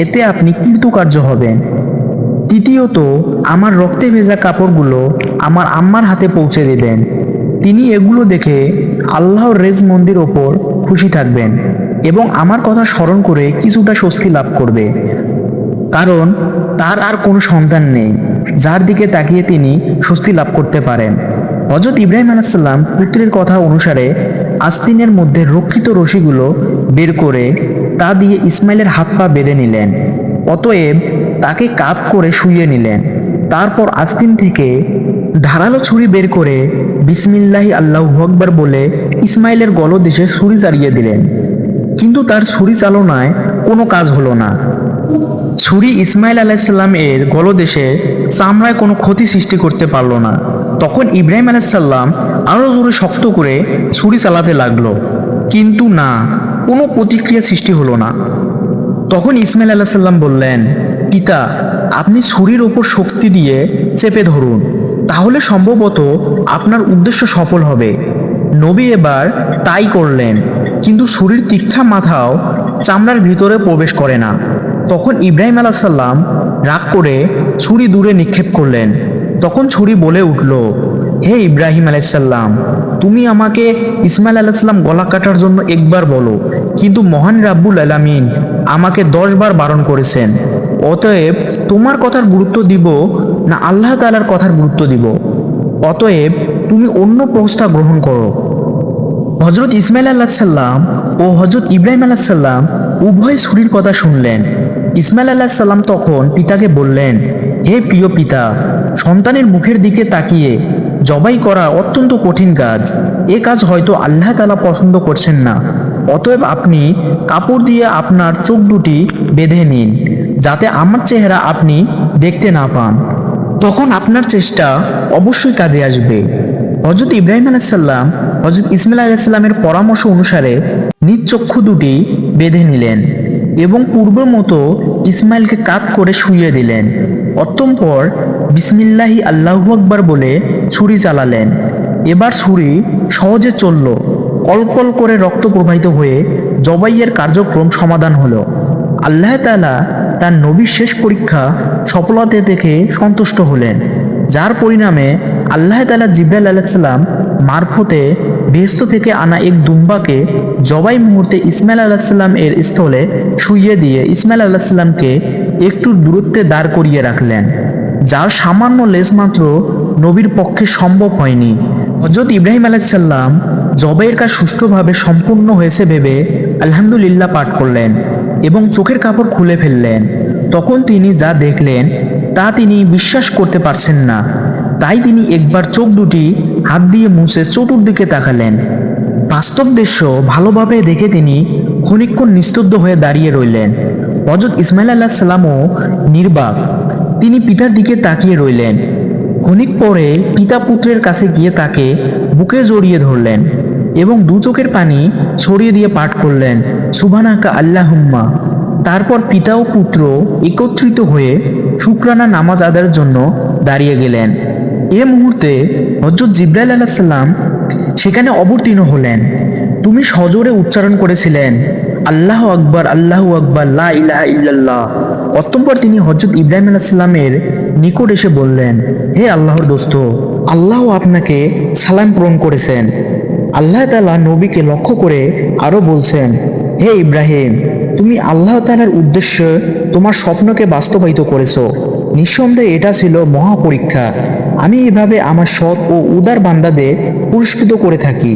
এতে আপনি কৃতকার্য হবেন। তৃতীয়ত, আমার রক্তে ভেজা কাপড়গুলো আমার আম্মার হাতে পৌঁছে দেবেন। তিনি এগুলো দেখে আল্লাহর রেজমন্দির ওপর খুশি থাকবেন এবং আমার কথা স্মরণ করে কিছুটা স্বস্তি লাভ করবে, কারণ তার আর কোনো সন্তান নেই যার দিকে তাকিয়ে তিনি স্বস্তি লাভ করতে পারেন। হযরত ইব্রাহিম আলাইহিসসালাম পুত্রের কথা অনুসারে আস্তিনের মধ্যে রক্ষিত রশিগুলো বের করে তা দিয়ে ইসমাইলের হাত পা বেঁধে নিলেন। অতএব তাকে কাত করে শুইয়ে নিলেন। তারপর আস্তিন থেকে ধারালো ছুরি বের করে বিসমিল্লাহি আল্লাহু আকবার বলে ইসমাইলের গলদেশে ছুরি চালিয়ে দিলেন। কিন্তু তার ছুরি চালনায় কোনো কাজ হলো না। ছুরি ইসমাইল আলাইহিসসালাম এর গলদেশে চামড়ায় কোনো ক্ষতি সৃষ্টি করতে পারল না। তখন ইব্রাহিম আলাইহিসসালাম আরো জোরে শক্ত করে ছুরি চালাতে লাগলো, কিন্তু না, কোনো প্রতিক্রিয়া সৃষ্টি হলো না। তখন ইসমাইল আলাইহিসসালাম বললেন, পিতা, আপনি ছুরির ওপর শক্তি দিয়ে চেপে ধরুন, তাহলে সম্ভবত আপনার উদ্দেশ্য সফল হবে। নবী এবার তাই করলেন, কিন্তু ছুরির তীক্ষ্ণ মাথাও চামড়ার ভিতরে প্রবেশ করে না। তখন ইব্রাহিম আলাইহিসসালাম রাগ করে ছুরি দূরে নিক্ষেপ করলেন। তখন ছুরি বলে উঠল, হে ইব্রাহিম আলাইহিসসালাম, তুমি আমাকে ইসমাইল আলাইহিসসালাম গলা কাটার জন্য একবার বলো, কিন্তু মহান রাব্বুল আলামিন আমাকে 10 বার বারণ করেছেন। অতএব তোমার কথার গুরুত্ব দিব না আল্লাহ তাআলার কথার গুরুত্ব দিব? অতএব তুমি অন্য প্রস্তাব গ্রহণ করো। হযরত ইসমাইল আলাইহিসসালাম ও হযরত ইব্রাহিম আলাইহিসসালাম উভয় ছুরির কথা শুনলেন। ইসমাইল আলাইহিসসালাম তখন পিতাকে বললেন, হে প্রিয় পিতা, সন্তানের মুখের দিকে তাকিয়ে জবাই করা অত্যন্ত কঠিন কাজ। এ কাজ হয়তো আল্লাহ তাআলা পছন্দ করছেন না। অতএব আপনি কাপড় দিয়ে আপনার চোখ দুটি বেঁধে নিন, যাতে আমার চেহারা আপনি দেখতে না পান। তখন আপনার চেষ্টা অবশ্যই কাজে আসবে। হযরত ইব্রাহিম আলাইহিস সালাম হযরত ইসমাঈল আলাইহিস সালামের পরামর্শ অনুসারে নিজ চক্ষু দুটি বেঁধে নিলেন এবং পূর্বের মতো ইসমাইলকে কাত করে শুইয়ে দিলেন। অতঃপর বিসমিল্লাহি আল্লাহু আকবার বলে ছুরি চালালেন। এবার ছুরি সহজে চলল। কলকল করে রক্ত প্রবাহিত হয়ে জবাইয়ের কার্যক্রম সমাধান হলো। আল্লাহ তাআলা তার নবীর শেষ পরীক্ষা সফলতা দেখে সন্তুষ্ট হলেন, যার পরিণামে আল্লাহ তাআলা জিবরাইল আলাইহিস সালাম মারফতে বেহেশত থেকে আনা এক দুম্বাকে জবাই মুহূর্তে ইসমাইল আলাইহিস সালাম এর স্থলে শুইয়ে দিয়ে ইসমাইল আলাইহিস সালামকে একটু দূরত্বে দাঁড় করিয়ে রাখলেন, যার সামান্য লেজ মাত্র নবীর পক্ষে সম্ভব হয়নি। হযরত ইব্রাহিম আলাইহিস সালাম জবাইয়ের কাজ সুষ্ঠুভাবে সম্পূর্ণ হয়েছে ভেবে আলহামদুলিল্লাহ পাঠ করলেন এবং চোখের কাপড় খুলে ফেললেন। তখন তিনি যা দেখলেন তা তিনি বিশ্বাস করতে পারছেন না। তাই তিনি একবার চোখ দুটি হাত দিয়ে মুছে চতুর্দিকে তাকালেন। বাস্তব দৃশ্য ভালোভাবে দেখে তিনি ক্ষণিকক্ষণ নিস্তব্ধ হয়ে দাঁড়িয়ে রইলেন। হযরত ইসমাঈল আলাইহিস সালামও নির্বাক। তিনি পিতার দিকে তাকিয়ে রইলেন। ক্ষণিক পরে পিতা পুত্রের কাছে গিয়ে তাকে বুকে জড়িয়ে ধরলেন এবং দু চোখের পানি ছড়িয়ে দিয়ে পাঠ করলেন, সুবহানাকা আল্লাহুম্মা। তারপর পিতা ও পুত্র একত্রিত হয়ে শুকরানা নামাজ আদায়ের জন্য দাঁড়িয়ে গেলেন। এ মুহূর্তে হযরত জিবরাইল আলাইহিস সালাম সেখানে অবতীর্ণ হলেন। তুমি সজোরে উচ্চারণ করেছিলেন, আল্লাহু আকবার, আল্লাহু আকবার, লা ইলাহা ইল্লাল্লাহ। অতঃপর তিনি হযরত ইব্রাহিম আলাইহিস সালামের নিকট এসে বললেন, হে আল্লাহর দোস্ত, আল্লাহ আপনাকে সালাম প্রেরণ করেছেন। আল্লাহ তাআলা নবীকে লক্ষ্য করে আরো বলছেন, হে ইব্রাহিম, তুমি আল্লাহ তাআলার উদ্দেশ্যে তোমার স্বপ্নকে বাস্তবায়িত করেছো। নিঃসন্দেহে এটা ছিল মহা পরীক্ষা। আমি এভাবে আমার সৎ ও উদার বান্দাদের পুরস্কৃত করে থাকি।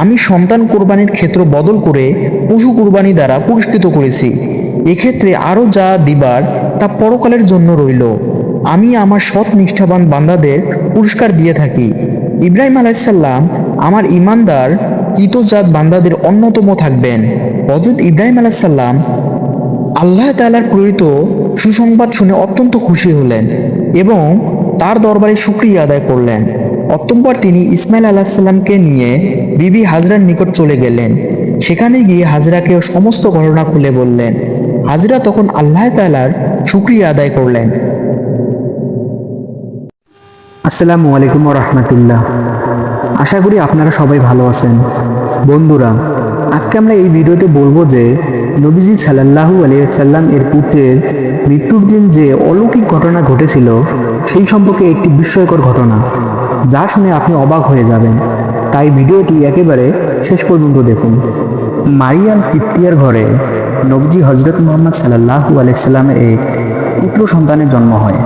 আমি সন্তান কোরবানির ক্ষেত্র বদল করে পশু কোরবানি দ্বারা পুরস্কৃত করেছি। এক্ষেত্রে আরও যা দিবার তা পরকালের জন্য রইল। আমি আমার সৎ নিষ্ঠাবান বান্দাদের পুরস্কার দিয়ে থাকি। ইব্রাহিম আলাইহিস সালাম আমার ইমানদার কৃতজাত বান্দাদের অন্যতম থাকবেন। হযরত ইব্রাহিম আলাইহিস সালাম আল্লাহ তাআলার প্রেরিত সুসংবাদ শুনে অত্যন্ত খুশি হলেন এবং তার দরবারে শুকরিয়া আদায় করলেন। অতঃপর তিনি ইসমাঈল আলাইহিস সালামকে নিয়ে বিবি হাজরার নিকট চলে গেলেন। সেখানে গিয়ে হাজরাকে সমস্ত ঘটনা খুলে বললেন। হাজরা তখন আল্লাহ তাআলার শুকরিয়া আদায় করলেন। আসসালামু আলাইকুম ওয়া রাহমাতুল্লাহ। আশা করি আপনারা সবাই ভালো আছেন। বন্ধুরা, আজকে আমরা এই ভিডিওতে বলবো যে নবীজি সাল্লাল্লাহু আলাইহি ওয়াসাল্লাম এর পুত্রের মৃত্যুর দিন যে অলৌকিক ঘটনা ঘটেছিল সেই সম্পর্কে একটি বিস্ময়কর ঘটনা, যা শুনে আপনি অবাক হয়ে যাবেন। তাই ভিডিওটি একেবারে শেষ পর্যন্ত দেখুন। মারিয়াম কিপ্তিয়ার ঘরে নবীজি হযরত মুহাম্মদ সাল্লাল্লাহু আলাইহি ওয়াসাল্লামের এক পুত্র সন্তানের জন্ম হয়।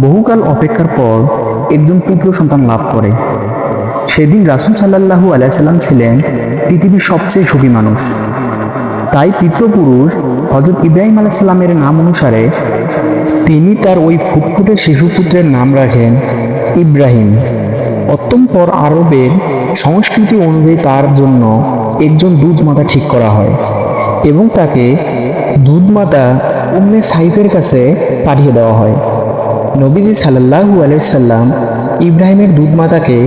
বহুকাল অপেক্ষার পর একজন পুত্র সন্তান লাভ করে। সেদিন রাসূল সাল্লাল্লাহু আলাইহি ওয়াসাল্লাম ছিলেন পৃথিবীর সবচেয়ে সুখী মানুষ। তাই পিতৃপুরুষ হযরত ইব্রাহিম আলাইহিস সালামের নাম অনুসারে তিনি তার ওই ফুটফুটে শিশুপুত্রের নাম রাখেন ইব্রাহিম। অতঃপর আরবের সংস্কৃতি অনুযায়ী তার জন্য একজন দুধমাতা ঠিক করা হয় এবং তাকে দুধমাতা উম্মে সাইফের কাছে পাঠিয়ে দেওয়া হয়। নবীজি সাল্লাল্লাহু আলাইহি সাল্লাম ইব্রাহিমের দুধমাতাকে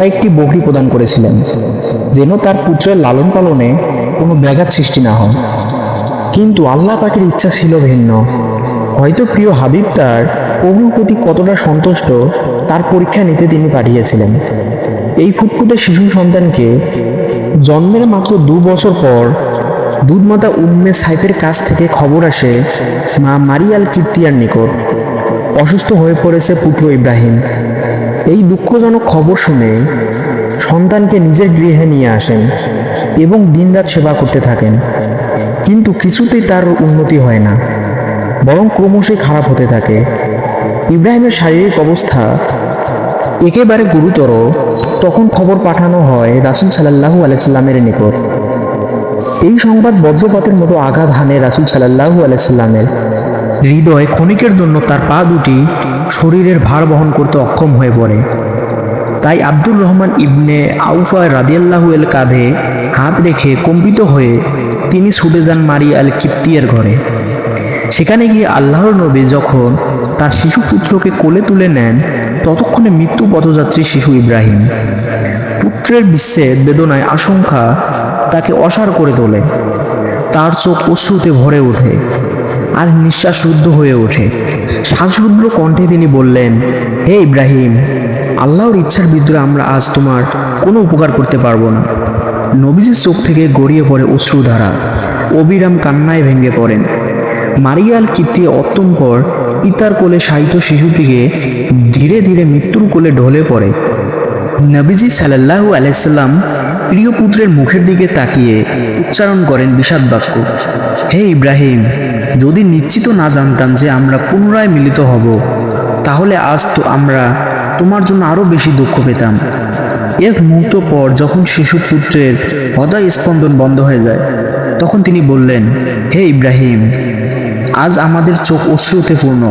একটি বকরি প্রদান করেছিলেন, যেন তার পুত্রের লালন পালনে কোনো ব্যাঘাত সৃষ্টি না হয়। কিন্তু আল্লাহ পাকের ইচ্ছা ছিল ভিন্ন। হয়তো প্রিয় হাবিব তার প্রভুর প্রতি কতটা সন্তুষ্ট তার পরীক্ষা নিতে তিনি পাঠিয়েছিলেন। এই ফুটফুটে শিশু সন্তানকে জন্মের মাত্র 2 বছর পর দুধমাতা উম্মে সাইফের কাছ থেকে খবর আসে মা মারিয়াল কিপ্তিয়ার নিকট অসুস্থ হয়ে পড়েছে পুত্র ইব্রাহিম। এই দুঃখজনক খবর শুনে সন্তানকে নিজের গৃহে নিয়ে আসেন এবং দিনরাত সেবা করতে থাকেন। কিন্তু কিছুতেই তার উন্নতি হয় না, বরং ক্রমশই খারাপ হতে থাকে। ইব্রাহিমের শারীরিক অবস্থা একেবারে গুরুতর। তখন খবর পাঠানো হয় রাসূল সাল্লাল্লাহু আলাইহি সাল্লামের নিকট। এই সংবাদ বজ্রপাতের মতো আঘাত হানে রাসূল সাল্লাল্লাহু আলাইহি সাল্লামের হৃদয়। ক্ষণিকের জন্য তার পা দুটি শরীরের ভার বহন করতে অক্ষম হয়ে পড়ে। তাই আব্দুর রহমান ইবনে আউফা রাদিয়াল্লাহু এর কাঁধে হাত রেখে কম্পিত হয়ে তিনি ছুটে যান মারিয়া আল কিপ্তিয়ার ঘরে। সেখানে গিয়ে আল্লাহর নবী যখন তার শিশু পুত্রকে কোলে তুলে নেন, ততক্ষণে মৃত্যু পথযাত্রী শিশু ইব্রাহিম। পুত্রের বিচ্ছেদ বেদনায় আশঙ্কা তাকে অসাড় করে তোলে। তার চোখ অশ্রুতে ভরে ওঠে আর নিঃশ্বাস রুদ্ধ হয়ে ওঠে। শ্বাসরুদ্র কণ্ঠে তিনি বললেন, হে ইব্রাহিম, আল্লাহর ইচ্ছার বিরুদ্ধে আমরা আজ তোমার কোনো উপকার করতে পারবো না। নবীজির চোখ থেকে গড়িয়ে পড়ে অশ্রুধারা, অবিরাম কান্নায় ভেঙে পড়েন। মারিয়া আল কিপ্তিয়া অতঃপর পিতার কোলে শায়িত শিশুটিকে ধীরে ধীরে মৃত্যুর কোলে ঢলে পড়ে। নবীজি সাল্লাল্লাহু আলাইহি সাল্লাম প্রিয় পুত্রের মুখের দিকে তাকিয়ে উচ্চারণ করেন বিষাদ বাক্য, হে ইব্রাহিম, যদি নিশ্চিত না জানতাম যে আমরা পুনরায় মিলিত হব, তাহলে আজ তো আমরা তোমার জন্য আরো বেশি দুঃখ পেতাম। এক মুহূর্ত পর যখন শিশু পুত্রের হৃদয় স্পন্দন বন্ধ হয়ে যায়, তখন তিনি বললেন, হে ইব্রাহিম, আজ আমাদের চোখ অশ্রুতে পূর্ণ,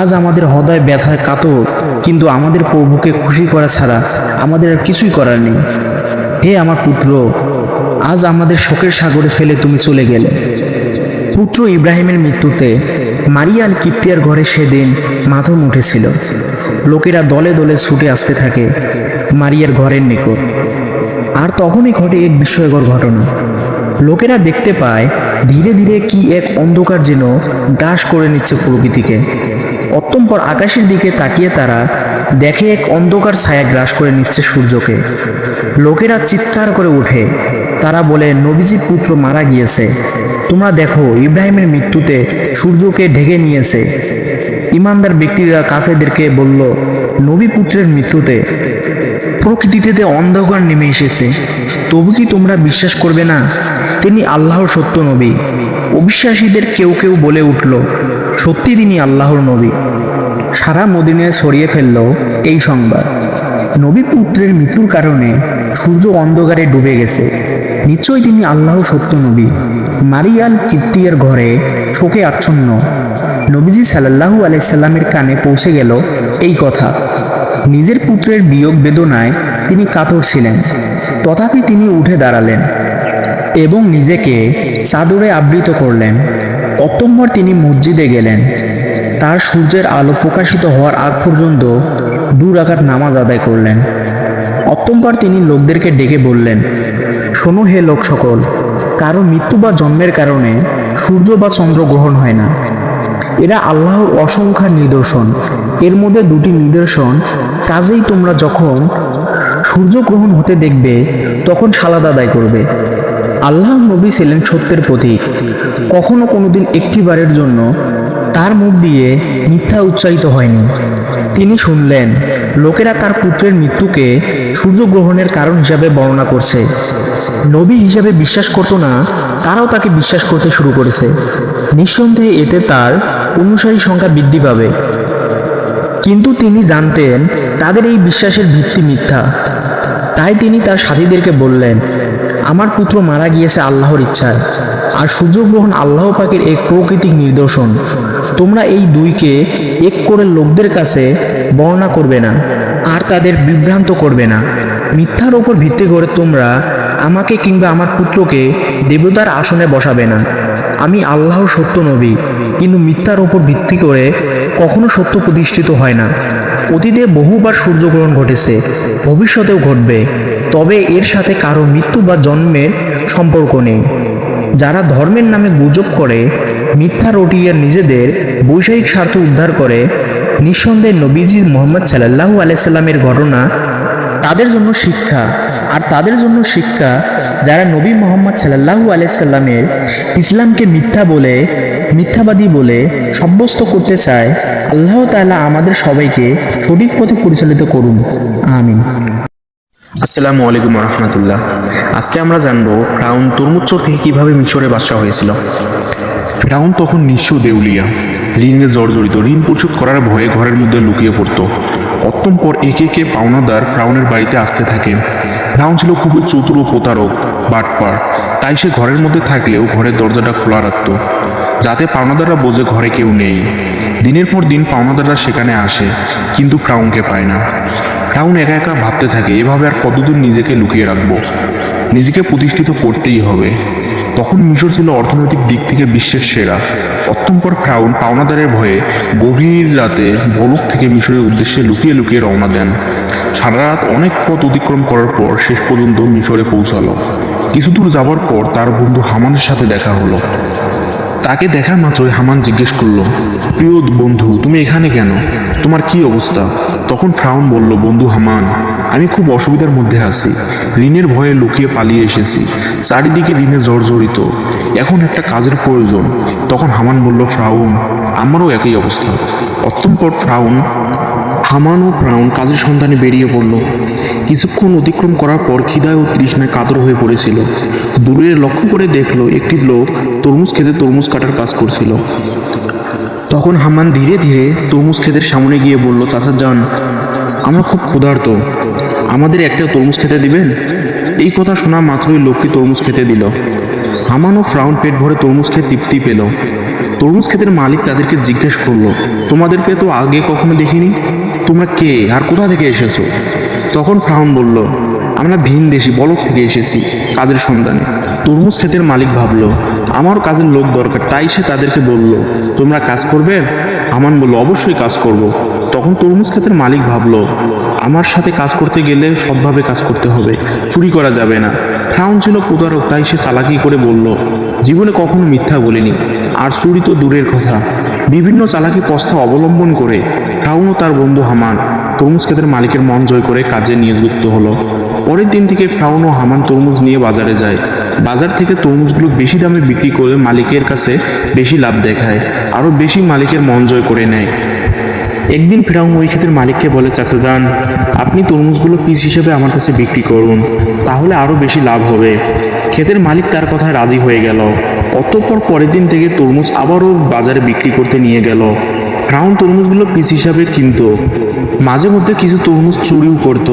আজ আমাদের হৃদয় ব্যথায় কাতর, কিন্তু আমাদের প্রভুকে খুশি করা ছাড়া আমাদের আর কিছুই করার নেই। হে আমার পুত্র, আজ আমাদের শোকের সাগরে ফেলে তুমি চলে গেলে। পুত্র ইব্রাহিমের মৃত্যুতে মারিয়া আল কিপ্তিয়ার ঘরে সেদিন মাথম উঠেছিল। লোকেরা দলে দলে ছুটে আসতে থাকে মারিয়ার ঘরের নিকট। আর তখনই ঘটে এক বিস্ময়কর ঘটনা। লোকেরা দেখতে পায় ধীরে ধীরে কি এক অন্ধকার যেন গ্রাস করে নিচ্ছে প্রকৃতিকে। অতঃপর আকাশের দিকে তাকিয়ে তারা দেখে এক অন্ধকার ছায়া গ্রাস করে নিচ্ছে সূর্যকে। লোকেরা চিৎকার করে ওঠে, তারা বলে, নবীজির পুত্র মারা গিয়েছে। তোমরা দেখো, ইব্রাহিমের মৃত্যুতে সূর্যকে ঢেকে নিয়েছে। ইমানদার ব্যক্তিরা কাফেরদেরকে বলল, নবী পুত্রের মৃত্যুতে প্রকৃতিতে অন্ধকার নেমে এসেছে, তবু কি তোমরা বিশ্বাস করবে না? তিনি আল্লাহর সত্য নবী। অবিশ্বাসীদের কেউ কেউ বলে উঠল, সত্যি তিনি আল্লাহর নবী। সারা মদিনায় ছড়িয়ে ফেলল এই সংবাদ, নবী পুত্রের মৃত্যুর কারণে সূর্য অন্ধকারে ডুবে গেছে, নিশ্চয়ই তিনি আল্লাহর সত্য নবী। মারিয়া আল কিপ্তিয়ার ঘরে শোকে আচ্ছন্ন। নবীজি সাল্লাল্লাহু আলাইহি সাল্লামের কানে পৌঁছে গেল এই কথা। নিজের পুত্রের বিয়োগ বেদনায় তিনি কাতর ছিলেন, তথাপি তিনি উঠে দাঁড়ালেন এবং নিজেকে চাদরে আবৃত করলেন। অতঃপর তিনি মসজিদে গেলেন। তার সূর্যের আলো প্রকাশিত হওয়ার আগ পর্যন্ত 2 রাকাত নামাজ আদায় করলেন। অতঃপর তিনি লোকদেরকে ডেকে বললেন, শোনো হে লোক সকল, কারো মৃত্যু বা জন্মের কারণে সূর্য বা চন্দ্র গ্রহণ হয় না। এরা আল্লাহর অসংখ্য নিদর্শন। এর মধ্যে 2টি নিদর্শন, কাজেই তোমরা যখন সূর্যগ্রহণ হতে দেখবে তখন সালাত আদায় করবে। আল্লাহর নবী ছিলেন সত্যের প্রতীক। কখনো কোনোদিন একটিবারের জন্য তার মুখ দিয়ে মিথ্যা উচ্চারিত হয়নি। তিনি শুনলেন লোকেরা তার পুত্রের মৃত্যুকে সূর্যগ্রহণের কারণ হিসাবে বর্ণনা করছে। নবী হিসাবে বিশ্বাস করত না, তারাও তাকে বিশ্বাস করতে শুরু করেছে। নিঃসন্দেহে এতে তার অনুসারী সংখ্যা বৃদ্ধি পাবে, কিন্তু তিনি জানতেন তাদের এই বিশ্বাসের ভিত্তি মিথ্যা। তাই তিনি তার সাথীদেরকে বললেন, আমার পুত্র মারা গিয়েছে আল্লাহর ইচ্ছায়, আর সূর্যগ্রহণ আল্লাহ পাকের এক প্রাকৃতিক নিদর্শন। তোমরা এই দুইকে এক করে লোকদের কাছে বর্ণনা করবে না আর তাদের বিভ্রান্ত করবে না। মিথ্যার ওপর ভিত্তি করে তোমরা আমাকে কিংবা আমার পুত্রকে দেবতার আসনে বসাবে না। আমি আল্লাহর সত্য নবী, কিন্তু মিথ্যার ওপর ভিত্তি করে কখনো সত্য প্রতিষ্ঠিত হয় না। অতীতে বহুবার সূর্যগ্রহণ ঘটেছে, ভবিষ্যতেও ঘটবে, তবে এর সাথে কারো মৃত্যু বা জন্মের সম্পর্ক নেই। যারা ধর্মের নামে গুজব করে, মিথ্যা রটিয়ে নিজেদের বৈষয়িক স্বার্থ উদ্ধার করে, নিঃসন্দেহে নবীজি মুহাম্মদ সাল্লাল্লাহু আলাইহি সাল্লামের ঘটনা তাদের জন্য শিক্ষা। আর তাদের জন্য শিক্ষা যারা নবী মুহাম্মদ সাল্লাল্লাহু আলাইহি সাল্লামের ইসলামকে মিথ্যাবাদী বলে সাব্যস্ত করতে চায়। আল্লাহ তাআলা আমাদের সবাইকে সঠিক পথে পরিচালিত করুন, আমিন। আসসালামু আলাইকুম রহমতুল্লাহ। আজকে আমরা জানবো ফিরআউন তরমুজ চোর থেকে কিভাবে মিশরে বাদশা হয়েছিল। ফিরআউন তখন নিঃস্ব দেউলিয়া, ঋণে জর্জরিত। ঋণ পরিশোধ করার ভয়ে ঘরের মধ্যে লুকিয়ে পড়ত। অতঃপর একে একে পাওনাদার ফিরআউনের বাড়িতে আসতে থাকে। ফিরআউন ছিল খুবই চতুর ও প্রতারক, বাটপার। তাই সে ঘরের মধ্যে থাকলেও ঘরের দরজাটা খোলা রাখত, যাতে পাওনাদাররা বোঝে ঘরে কেউ নেই। দিনের পর দিন পাওনাদাররা সেখানে আসে, কিন্তু ফিরআউনকে পায় না। ফ্রাউন একা একা ভাবতে থাকে, এভাবে আর কতদিন নিজেকে লুকিয়ে রাখবো, নিজেকে প্রতিষ্ঠিত করতেই হবে। তখন মিশর ছিল অর্থনৈতিক দিক থেকে বিশ্বের সেরা। অতঃপর ফ্রাউন পাওনাদারের ভয়ে গভীর রাতে বলক থেকে মিশরের উদ্দেশ্যে লুকিয়ে লুকিয়ে রওনা দেন। সারা রাত অনেক পথ অতিক্রম করার পর শেষ পর্যন্ত মিশরে পৌঁছালো। কিছু দূর যাবার পর তার বন্ধু হামানের সাথে দেখা হলো। তাকে দেখা মাত্রই হামান জিজ্ঞেস করলো, প্রিয় বন্ধু, তুমি এখানে কেন? তোমার কি অবস্থা? তখন ফ্রাউন বলল, বন্ধু হামান, আমি খুব অসুবিধার মধ্যে আছি। ঋণের ভয়ে লুকিয়ে পালিয়ে এসেছি। চারিদিকে ঋণে জর্জরিত। এখন একটা কাজের প্রয়োজন। তখন হামান বলল, ফ্রাউন, আমারও একই অবস্থা। অতঃপর হামান ও ফ্রাউন কাজের সন্ধানে বেরিয়ে পড়ল। কিছুক্ষণ অতিক্রম করার পর খিদায় ও তৃষ্ণায় কাতর হয়ে পড়েছিল। দূরে লক্ষ্য করে দেখলো একটি লোক তরমুজ খেতে তরমুজ কাটার কাজ করছিল। তখন হামান ধীরে ধীরে তরমুজ ক্ষেতের সামনে গিয়ে বলল, চাচা যান, আমরা খুব ক্ষুধার্ত, আমাদের একটা তরমুজ খেতে দিবেন? এই কথা শোনা মাত্রই লোকটি তরমুজ খেতে দিল। হামান ও ফ্রাউন পেট ভরে তরমুজ খেয়ে তৃপ্তি পেল। তরমুজ ক্ষেতের মালিক তাদেরকে জিজ্ঞেস করলো, তোমাদেরকে তো আগে কখনো দেখিনি, তোমরা কে আর কোথা থেকে এসেছো? তখন ফ্রাউন বলল, আমরা ভিনদেশী বলক থেকে এসেছি কাজের সন্ধানে। তরমুজ ক্ষেতের মালিক ভাবলো, আমার কাজের লোক দরকার, তাই সে তাদেরকে বলল, তোমরা কাজ করবে? হামান বলল, অবশ্যই কাজ করব। তখন তরমুজ ক্ষেতের মালিক ভাবলো, আমার সাথে কাজ করতে গেলে সৎভাবে কাজ করতে হবে, চুরি করা যাবে না। ফ্রাউন ছিল প্রতারক, তাই সে চালাকি করে বলল, জীবনে কখনো মিথ্যা বলিনি, আর চুরি তো দূরের কথা। বিভিন্ন চালাকি পন্থা অবলম্বন করে ফ্রাউন ও তার বন্ধু হামান তরমুজ ক্ষেতের মালিকের মন জয় করে কাজে নিযুক্ত হলো। পরের দিন থেকে ফ্রাউন ও হামান তরমুজ নিয়ে বাজারে যায়। বাজার থেকে তরমুজগুলো বেশি দামে বিক্রি করে মালিকের কাছে বেশি লাভ দেখায়, আরও বেশি মালিকের মন জয় করে নেয়। একদিন ফ্রাউন ওই ক্ষেতের মালিককে বলে, চাচা যান, আপনি তরমুজগুলো পিস হিসেবে আমার কাছে বিক্রি করুন, তাহলে আরও বেশি লাভ হবে। ক্ষেতের মালিক তার কথায় রাজি হয়ে গেল। অতঃপর পরের দিন থেকে তরমুজ আবারও বাজারে বিক্রি করতে নিয়ে গেল। ফ্রাউন তরমুজগুলো পিস হিসাবে কিনতো, মাঝে মধ্যে কিছু তরমুজ চুরিও করত।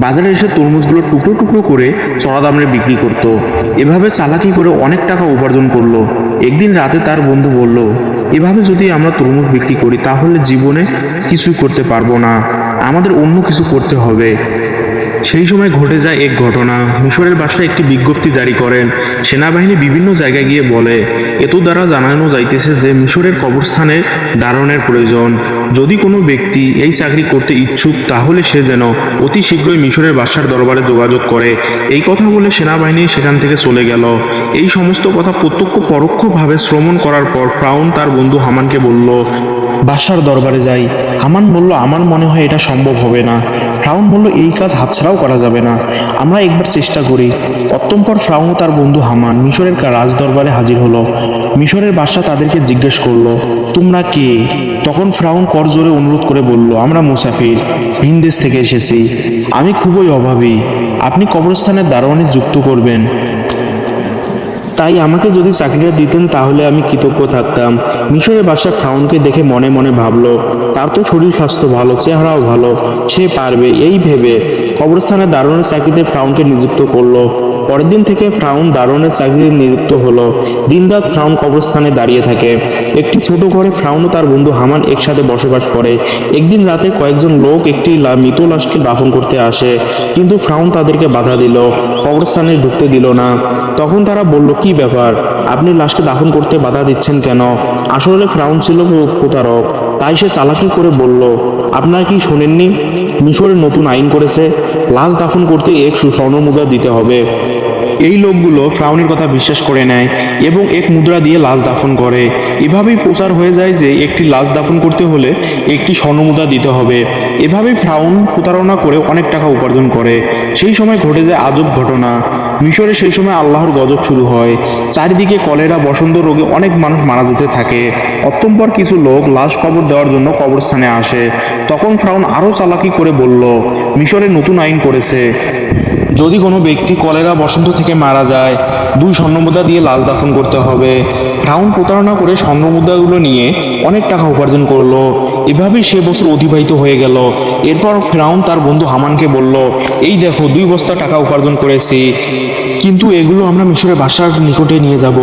বাজারে এসে তরমুজগুলো টুকরো টুকরো করে চড়া দামে বিক্রি করত। এভাবে চালাকি করে অনেক টাকা উপার্জন করলো। একদিন রাতে তার বন্ধু বলল, এভাবে যদি আমরা তরমুজ বিক্রি করি তাহলে জীবনে কিছুই করতে পারবো না, আমাদের অন্য কিছু করতে হবে। সেই সময় ঘটে যায় এক ঘটনা। মিশরের বাদশাহ একটি বিজ্ঞপ্তি জারি করেন। সেনাবাহিনী বিভিন্ন জায়গায় গিয়ে বলে, এত দ্বারা জানানো যাইতেছে যে মিশরের কবরস্থানে দারোয়ানের প্রয়োজন। যদি কোনো ব্যক্তি এই চাকরি করতে ইচ্ছুক তাহলে সে যেন অতি শীঘ্রই মিশরের বাদশার দরবারে যোগাযোগ করে। এই কথা বলে সেনাবাহিনী সেখান থেকে চলে গেল। এই সমস্ত কথা প্রত্যক্ষ পরোক্ষভাবে শ্রবণ করার পর ফ্রাউন তার বন্ধু হামানকে বলল, বাদশার দরবারে যাই। হামান বলল, আমার মনে হয় এটা সম্ভব হবে না। ফ্রাউন বলল, এই কাজ হাতছাড়াও করা যাবে না, আমরা একবার চেষ্টা করি। অতঃপর ফ্রাউন ও তার বন্ধু হামান মিশরের রাজ দরবারে হাজির হলো। মিশরের বাদশা তাদেরকে জিজ্ঞেস করলো, তোমরা কে? তখন ফ্রাউন করজোরে অনুরোধ করে বলল, আমরা মুসাফির, ভিন দেশ থেকে এসেছি, আমি খুবই অভাবী, আপনি কবরস্থানের দারোয়ানে যুক্ত করবেন, তাই আমাকে যদি চাকরিটা দিতেন তাহলে আমি কৃতজ্ঞ থাকতাম। মিশরের বাদশা ফ্রাউনকে দেখে মনে মনে ভাবলো, তার তো শরীর স্বাস্থ্য ভালো, চেহারাও ভালো, সে পারবে। এই ভেবে কবরস্থানের দারোয়ানের চাকরিতে ফ্রাউনকে নিযুক্ত করলো। পরের দিন থেকে ফ্রাউন দারোয়ানের চাকরিতে নিযুক্ত হলো। দিনরাত ফ্রাউন কবরস্থানে দাঁড়িয়ে থাকে। একটি ছোট ঘরে ফ্রাউন ও তার বন্ধু হামান একসাথে বসবাস করে। একদিন রাতে কয়েকজন লোক একটি মৃত লাশকে দাফন করতে আসে, কিন্তু ফ্রাউন তাদেরকে বাধা দিল, কবরস্থানে ঢুকতে দিল না। তখন তারা বলল, কি ব্যাপার, আপনি লাশকে দাফন করতে বাধা দিচ্ছেন কেন? আসলে ফ্রাউন ছিল প্রতারক, তাই সে চালাকি করে বলল, আপনারা কি শোনেননি, মিশরের নতুন আইন করেছে, লাশ দাফন করতে এক স্বর্ণমুদ্রা দিতে হবে। এই লোকগুলো ফ্রাউনের কথা বিশ্বাস করে নেয় এবং এক মুদ্রা দিয়ে লাশ দাফন করে। এভাবেই প্রচার হয়ে যায় যে একটি লাশ দাফন করতে হলে একটি স্বর্ণমুদ্রা দিতে হবে। এভাবেই ফ্রাউন প্রতারণা করে অনেক টাকা উপার্জন করে। সেই সময় ঘটে যায় আজব ঘটনা। মিশরে সেই সময় আল্লাহর গজব শুরু হয়। চারিদিকে কলেরা, বসন্ত রোগে অনেক মানুষ মারা যেতে থাকে। অতঃপর কিছু লোক লাশ কবর দেওয়ার জন্য কবরস্থানে আসে। তখন ফ্রাউন আরও চালাকি করে বলল, মিশরে নতুন আইন করেছে, যদি কোনো ব্যক্তি কলেরা, বসন্ত থেকে মারা যায় 2 স্বর্ণমুদ্রা দিয়ে লাশ দাফন করতে হবে। ফ্রাউন প্রতারণা করে স্বর্ণমুদ্রাগুলো নিয়ে অনেক টাকা উপার্জন করলো। এভাবেই সে বছর অতিবাহিত হয়ে গেল। এরপর ফ্রাউন তার বন্ধু হামানকে বলল, এই দেখো 2 বস্তা টাকা উপার্জন করেছি, কিন্তু এগুলো আমরা মিশরের বাদশার নিকটে নিয়ে যাব।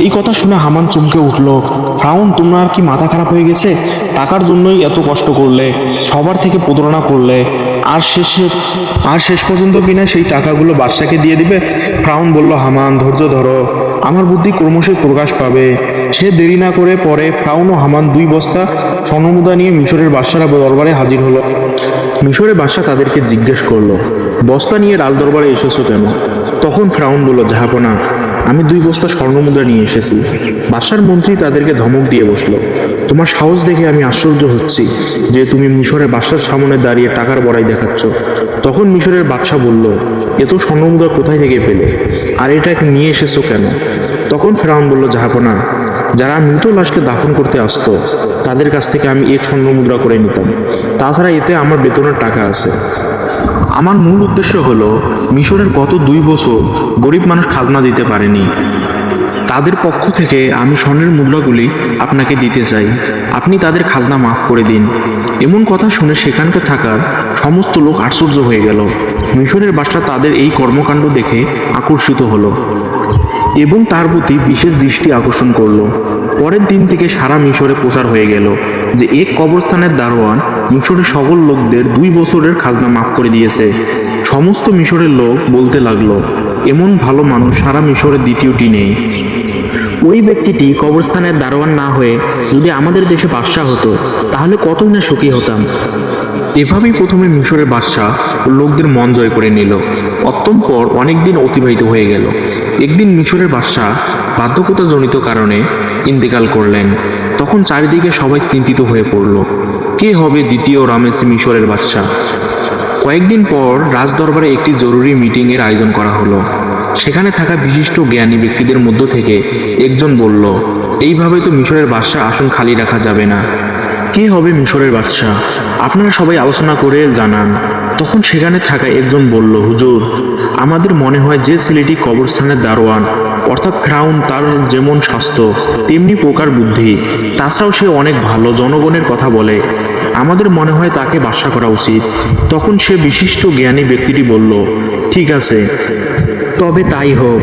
এই কথা শুনে হামান চমকে উঠল। ফ্রাউন, তোমার কি মাথা খারাপ হয়ে গেছে? টাকার জন্যই এত কষ্ট করলে, সবার থেকে প্রতারণা করলে, আর শেষ পর্যন্ত কিনা সেই টাকাগুলো বাদশাকে দিয়ে দিবে। ফ্রাউন বলল, হামান ধৈর্য ধরো, আমার বুদ্ধি ক্রমশই প্রকাশ পাবে। সে দেরি না করে পরে ফ্রাউন ও হামান 2 বস্তা স্বর্ণমুদ্রা নিয়ে মিশরের বাদশার দরবারে হাজির হলো। মিশরের বাদশা তাদেরকে জিজ্ঞেস করলো, বস্তা নিয়ে রাজ দরবারে এসেছো কেন? তখন ফ্রাউন বলল, জাহাপনা, আমি 2 বস্তা স্বর্ণমুদ্রা নিয়ে এসেছি। বাদশার মন্ত্রী তাদেরকে ধমক দিয়ে বসলো, তোমার সাহস দেখে আমি আশ্চর্য হচ্ছি যে তুমি মিশরের বাদশার সামনে দাঁড়িয়ে টাকার বড়াই দেখাচ্ছ। তখন মিশরের বাদশা বলল, এত স্বর্ণমুদ্রা কোথায় থেকে পেলে, আর এটা নিয়ে এসেছো কেন? তখন ফেরাউন বলল, জাহাপনা, যারা মৃত লাশকে দাফন করতে আসতো তাদের কাছ থেকে আমি 1 স্বর্ণমুদ্রা করে নিতাম। তাছাড়া এতে আমার বেতনের টাকা আছে। আমার মূল উদ্দেশ্য হলো মিশরের গত 2 বছর গরিব মানুষ খাজনা দিতে পারেনি, তাদের পক্ষ থেকে আমি স্বর্ণের মুদ্রাগুলি আপনাকে দিতে চাই, আপনি তাদের খাজনা মাফ করে দিন। এমন কথা শুনে সেখানকার থাকার সমস্ত লোক আশ্চর্য হয়ে গেল। মিশরের বাদশা তাদের এই কর্মকাণ্ড দেখে আকর্ষিত হলো এবং তার প্রতি বিশেষ দৃষ্টি আকর্ষণ করলো। পরের দিন থেকে সারা মিশরে প্রচার হয়ে গেল যে এক কবরস্থানের দারোয়ান মিশরের সকল লোকদের 2 বছরের খাজনা মাফ করে দিয়েছে। সমস্ত মিশরের লোক বলতে লাগলো, এমন ভালো মানুষ সারা মিশরের দ্বিতীয়টি নেই। ওই ব্যক্তিটি কবরস্থানের দারোয়ান না হয়ে যদি আমাদের দেশে বাদশাহ হতো তাহলে কতই না সুখী হতাম। এভাবেই প্রথমে মিশরের বাদশা লোকদের মন জয় করে নিল। অতঃপর অনেক দিন অতিবাহিত হয়ে গেল। একদিন মিশরের বাদশা বার্ধক্যজনিত কারণে ইন্তেকাল করলেন। তখন চারিদিকে সবাই চিন্তিত হয়ে পড়ল, কে হবে দ্বিতীয় রামেসি মিশরের বাদশা? কয়েকদিন পর রাজদরবারে একটি জরুরি মিটিংয়ের আয়োজন করা হলো। সেখানে থাকা বিশিষ্ট জ্ঞানী ব্যক্তিদের মধ্য থেকে একজন বলল, এইভাবে তো মিশরের বাদশা আসন খালি রাখা যাবে না। কে হবে মিশরের বাদশা? আপনারা সবাই আলোচনা করে জানান। তখন সেখানে থাকা একজন বলল, হুজুর, আমাদের মনে হয় যে ছেলেটি কবরস্থানের দারোয়ান অর্থাৎ ফ্রাউন, তার যেমন স্বাস্থ্য তেমনি প্রকার বুদ্ধি, তাছাড়াও সে অনেক ভালো, জনগণের কথা বলে, আমাদের মনে হয় তাকে বাদশা করা উচিত। তখন সে বিশিষ্ট জ্ঞানী ব্যক্তিটি বলল, ঠিক আছে, তবে তাই হোক।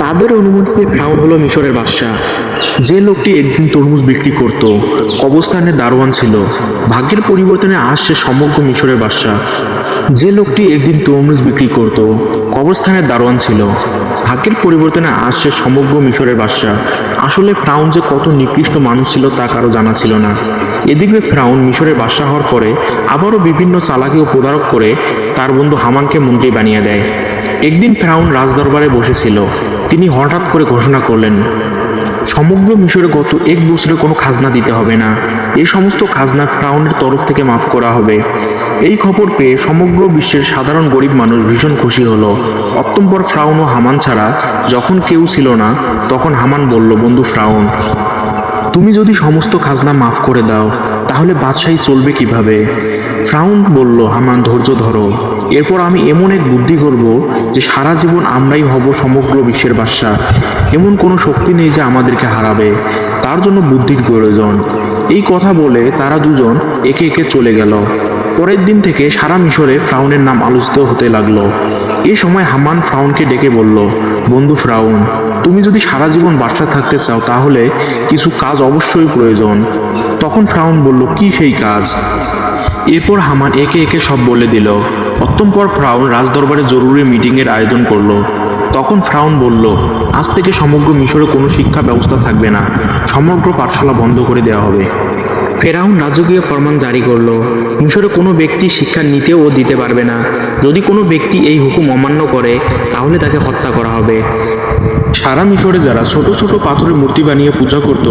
তাদের অনুমতিতে ফ্রাউন হলো মিশরের বাদশা। যে লোকটি একদিন তরমুজ বিক্রি করত কবরস্থানের দারোয়ান ছিল, ভাগ্যের পরিবর্তনে আজ সে সমগ্র মিশরের বাদশা। যে লোকটি একদিন তরমুজ বিক্রি করত কবরস্থানের দারোয়ান ছিল, ভাগ্যের পরিবর্তনে আজ সে সমগ্র মিশরের বাদশা। আসলে ফ্রাউন যে কত নিকৃষ্ট মানুষ ছিল তা কারো জানা ছিল না। এদিকে ফ্রাউন মিশরের বাদশা হওয়ার পরে আবারও বিভিন্ন চালাকি ও প্রতারক করে তার বন্ধু হামানকে মন্ত্রী বানিয়ে দেয়। একদিন ফ্রাউন রাজদরবারে বসেছিল। তিনি হঠাৎ করে ঘোষণা করলেন, সমগ্র মিশরে গত 1 বছরে কোনো খাজনা দিতে হবে না, এই সমস্ত খাজনা ফ্রাউনের তরফ থেকে মাফ করা হবে। এই খবর পেয়ে সমগ্র বিশ্বের সাধারণ গরিব মানুষ ভীষণ খুশি হলো। অতঃপর ফ্রাউন ও হামান ছাড়া যখন কেউ ছিল না, তখন হামান বলল, বন্ধু ফ্রাউন, তুমি যদি সমস্ত খাজনা মাফ করে দাও তাহলে বাদশাহী চলবে কিভাবে? ফ্রাউন বলল, হামান ধৈর্য ধরো, এরপর আমি এমন এক বুদ্ধি করব যে সারা জীবন আমরাই হব সমগ্র বিশ্বের বাদশা। এমন কোনো শক্তি নেই যে আমাদেরকে হারাবে, তার জন্য বুদ্ধির প্রয়োজন। এই কথা বলে তারা দুজন একে একে চলে গেল। পরের দিন থেকে সারা মিশরে ফ্রাউনের নাম আলোচিত হতে লাগলো। এই সময় হামান ফ্রাউনকে ডেকে বলল, বন্ধু ফ্রাউন, তুমি যদি সারা জীবন বাদশা থাকতে চাও তাহলে কিছু কাজ অবশ্যই প্রয়োজন। তখন ফ্রাউন বলল, কি সেই কাজ? এরপর হামান একে একে সব বলে দিল। অতঃপর ফ্রাউন রাজদরবারে জরুরি মিটিংয়ের আয়োজন করলো। তখন ফ্রাউন বলল, আজ থেকে সমগ্র মিশরে কোনো শিক্ষা ব্যবস্থা থাকবে না, সমগ্র পাঠশালা বন্ধ করে দেওয়া হবে। ফেরাউন রাজকীয় ফরমান জারি করলো, মিশরে কোনো ব্যক্তি শিক্ষা নিতে ও দিতে পারবে না। যদি কোনো ব্যক্তি এই হুকুম অমান্য করে তাহলে তাকে হত্যা করা হবে। সারা মিশরে যারা ছোট ছোট পাথরের মূর্তি বানিয়ে পূজা করত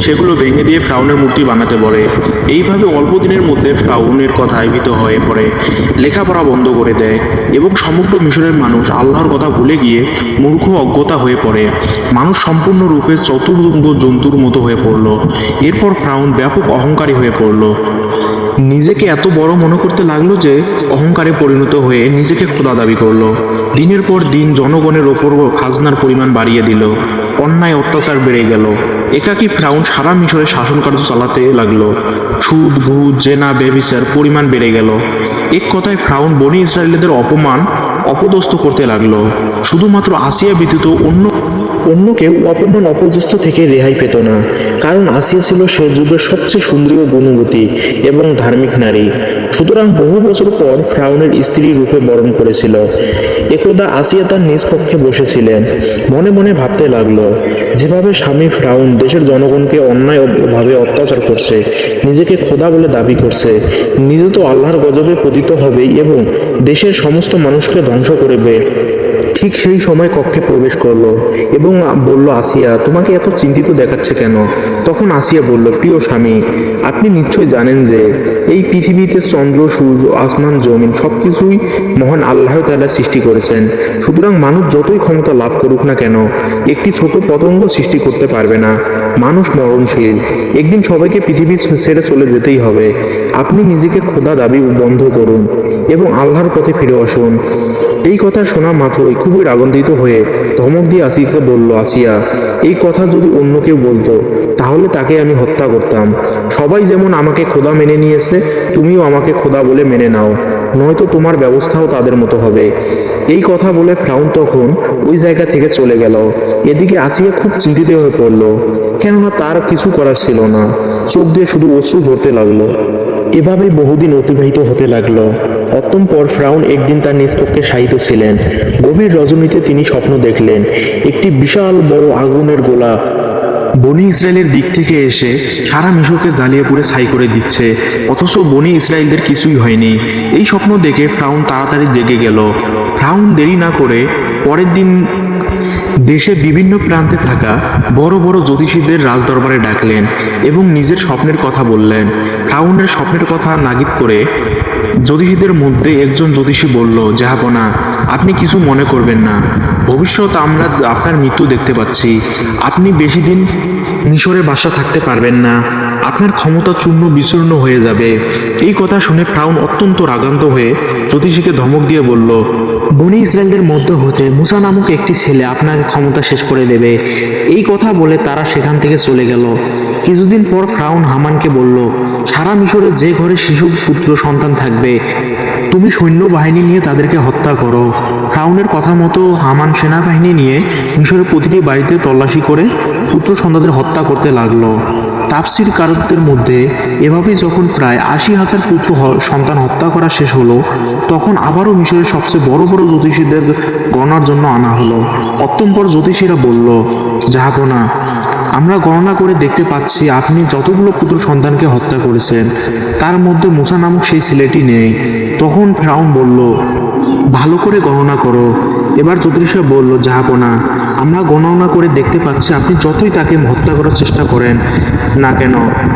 সেগুলো ভেঙে দিয়ে ফ্রাউনের মূর্তি বানাতে বলে। এইভাবে অল্প দিনের মধ্যে ফ্রাউনের কথায় ভীত হয়ে পড়ে, লেখাপড়া বন্ধ করে দেয় এবং সমগ্র মিশরের মানুষ আল্লাহর কথা ভুলে গিয়ে মূর্খ অজ্ঞতা হয়ে পড়ে। মানুষ সম্পূর্ণরূপে চতুরঙ্গ জন্তুর মতো হয়ে পড়ল। এরপর ফ্রাউন ব্যাপক অহংকারী হয়ে পড়ল। নিজেকে এত বড় মনে করতে লাগলো যে অহংকারে পরিণত হয়ে নিজেকে খোদা দাবি করলো। দিনের পর দিন জনগণের ওপর খাজনার পরিমাণ বাড়িয়ে দিল। অন্যায় অত্যাচার বেড়ে গেল। একাকী ফ্রাউন সারা মিশরে শাসন কার্য চালাতে লাগলো। সুদ, ঘুষ, জেনা, ব্যভিচার পরিমাণ বেড়ে গেল। এক কথায় ফ্রাউন বনি ইসরায়েলদের অপদস্থ করতে লাগলো। শুধুমাত্র আসিয়া ব্যতীত অন্য অন্য কেউ অপমান অপদস্থ থেকে রেহাই পেত না, কারণ আসিয়া ছিল সে যুগের সবচেয়ে সুন্দরী ও গুণবতী এবং ধার্মিক নারী। সুতরাং বহু বছর পর ফ্রাউনের স্ত্রী রূপে বরণ করেছিল। একদা আসিয়া তার নিজ কক্ষে বসেছিলেন, মনে মনে ভাবতে লাগলো, যেভাবে স্বামী ফ্রাউন দেশের জনগণকে অন্যায়ভাবে অত্যাচার করছে, নিজেকে খোদা বলে দাবি করছে, নিজে তো আল্লাহর গজবে পতিত হবেই এবং দেশের সমস্ত মানুষকে ধ্বংস করবে। ঠিক সেই সময় কক্ষে প্রবেশ করলো এবং বলল, আসিয়া, তোমাকে এত চিন্তিত দেখাচ্ছে কেন? তখন আসিয়া বলল, প্রিয় স্বামী, আপনি নিশ্চয় জানেন যে এই পৃথিবীতে চন্দ্র, সূর্য, আসমান, জমিন সবকিছুই মহান আল্লাহ তাআলা সৃষ্টি করেছেন। সুতরাং মানুষ যতই ক্ষমতা লাভ করুক না কেন, একটি ছোট পতঙ্গ সৃষ্টি করতে পারবে না। মানুষ মরণশীল, একদিন সবাইকে পৃথিবী ছেড়ে চলে যেতেই হবে। আপনি নিজেকে খোদা দাবি বন্ধ করুন এবং আল্লাহর পথে ফিরে আসুন। এই কথা শোনা মাত্রই খুবই রাগান্বিত হয়ে ধমক দিয়ে আসিয়াকে বলল, আসিয়া, এই কথা যদি অন্য কেউ বলতো তাহলে তাকে আমি হত্যা করতাম। সবাই যেমন আমাকে খোদা মেনে নিয়েছে, তুমিও আমাকে খোদা বলে মেনে নাও, নয়তো তোমার ব্যবস্থাও তাদের মতো হবে। এই কথা বলে ফ্রাউন তখন ওই জায়গা থেকে চলে গেল। এদিকে আসিয়া খুব চিন্তিত হয়ে পড়ল, কেননা তার কিছু করার ছিল না। চোখ দিয়ে শুধু অশ্রু ঝরতে লাগলো। এভাবেই বহুদিন অতিবাহিত হতে লাগলো। অতঃপর ফ্রাউন একদিন তার নিজ কক্ষে শায়িত ছিলেন। গভীর রজনীতে তিনি স্বপ্ন দেখলেন, একটি বিশাল বড় আগুনের গোলা বনি ইসরায়েলের দিক থেকে এসে সারা মিশরকে জ্বালিয়ে পুড়ে ছাই করে দিচ্ছে, অথচ বনি ইসরায়েলদের কিছুই হয়নি। এই স্বপ্ন দেখে ফ্রাউন তাড়াতাড়ি জেগে গেল। ফ্রাউন দেরি না করে পরের দিন দেশে বিভিন্ন প্রান্তে থাকা বড় বড় জ্যোতিষীদের রাজদরবারে ডাকলেন এবং নিজের স্বপ্নের কথা বললেন। ফ্রাউনের স্বপ্নের কথা নাগিদ করে জ্যোতিষীদের মধ্যে একজন জ্যোতিষী বলল, জাহাপনা, আপনি কিছু মনে করবেন না, ভবিষ্যৎ আমরা আপনার মৃত্যু দেখতে পাচ্ছি। আপনি বেশি দিন মিশরে বাসা থাকতে পারবেন না, আপনার ক্ষমতা চূর্ণ বিচূর্ণ হয়ে যাবে। এই কথা শুনে ফ্রাউন অত্যন্ত রাগান্ত হয়ে জ্যোতিষীকে ধমক দিয়ে বলল, বনি ইসরায়েলদের মধ্য হতে মুসা নামক একটি ছেলে আপনার ক্ষমতা শেষ করে দেবে। এই কথা বলে তারা সেখান থেকে চলে গেল। কিছুদিন পর ফ্রাউন হামানকে বলল, সারা মিশরে যে ঘরে শিশু পুত্র সন্তান থাকবে তুমি সৈন্যবাহিনী নিয়ে তাদেরকে হত্যা করো। ফ্রাউনের কথা মতো হামান সেনাবাহিনী নিয়ে মিশরের প্রতিটি বাড়িতে তল্লাশি করে পুত্র সন্তানদের হত্যা করতে লাগলো। তাফসির কারকদের মধ্যে এভাবেই যখন প্রায় ৮০,০০০ পুত্র সন্তান হত্যা করা শেষ হলো, তখন আবারও মিশরের সবচেয়ে বড় বড় জ্যোতিষীদের গণনার জন্য আনা হলো। অতঃপর জ্যোতিষীরা বলল, জাহাপনা, আমরা গণনা করে দেখতে পাচ্ছি আপনি যতগুলো পুত্র সন্তানকে হত্যা করেছেন তার মধ্যে মুসা নামক সেই ছেলেটি নেই। তখন ফ্রাউন বলল, ভালো করে গণনা করো। এবার জ্যোতিষীরা বলল, জাহাপনা, আমরা গণনা করে দেখতে পাচ্ছি আপনি যতই তাকে হত্যা করার চেষ্টা করেন না কেন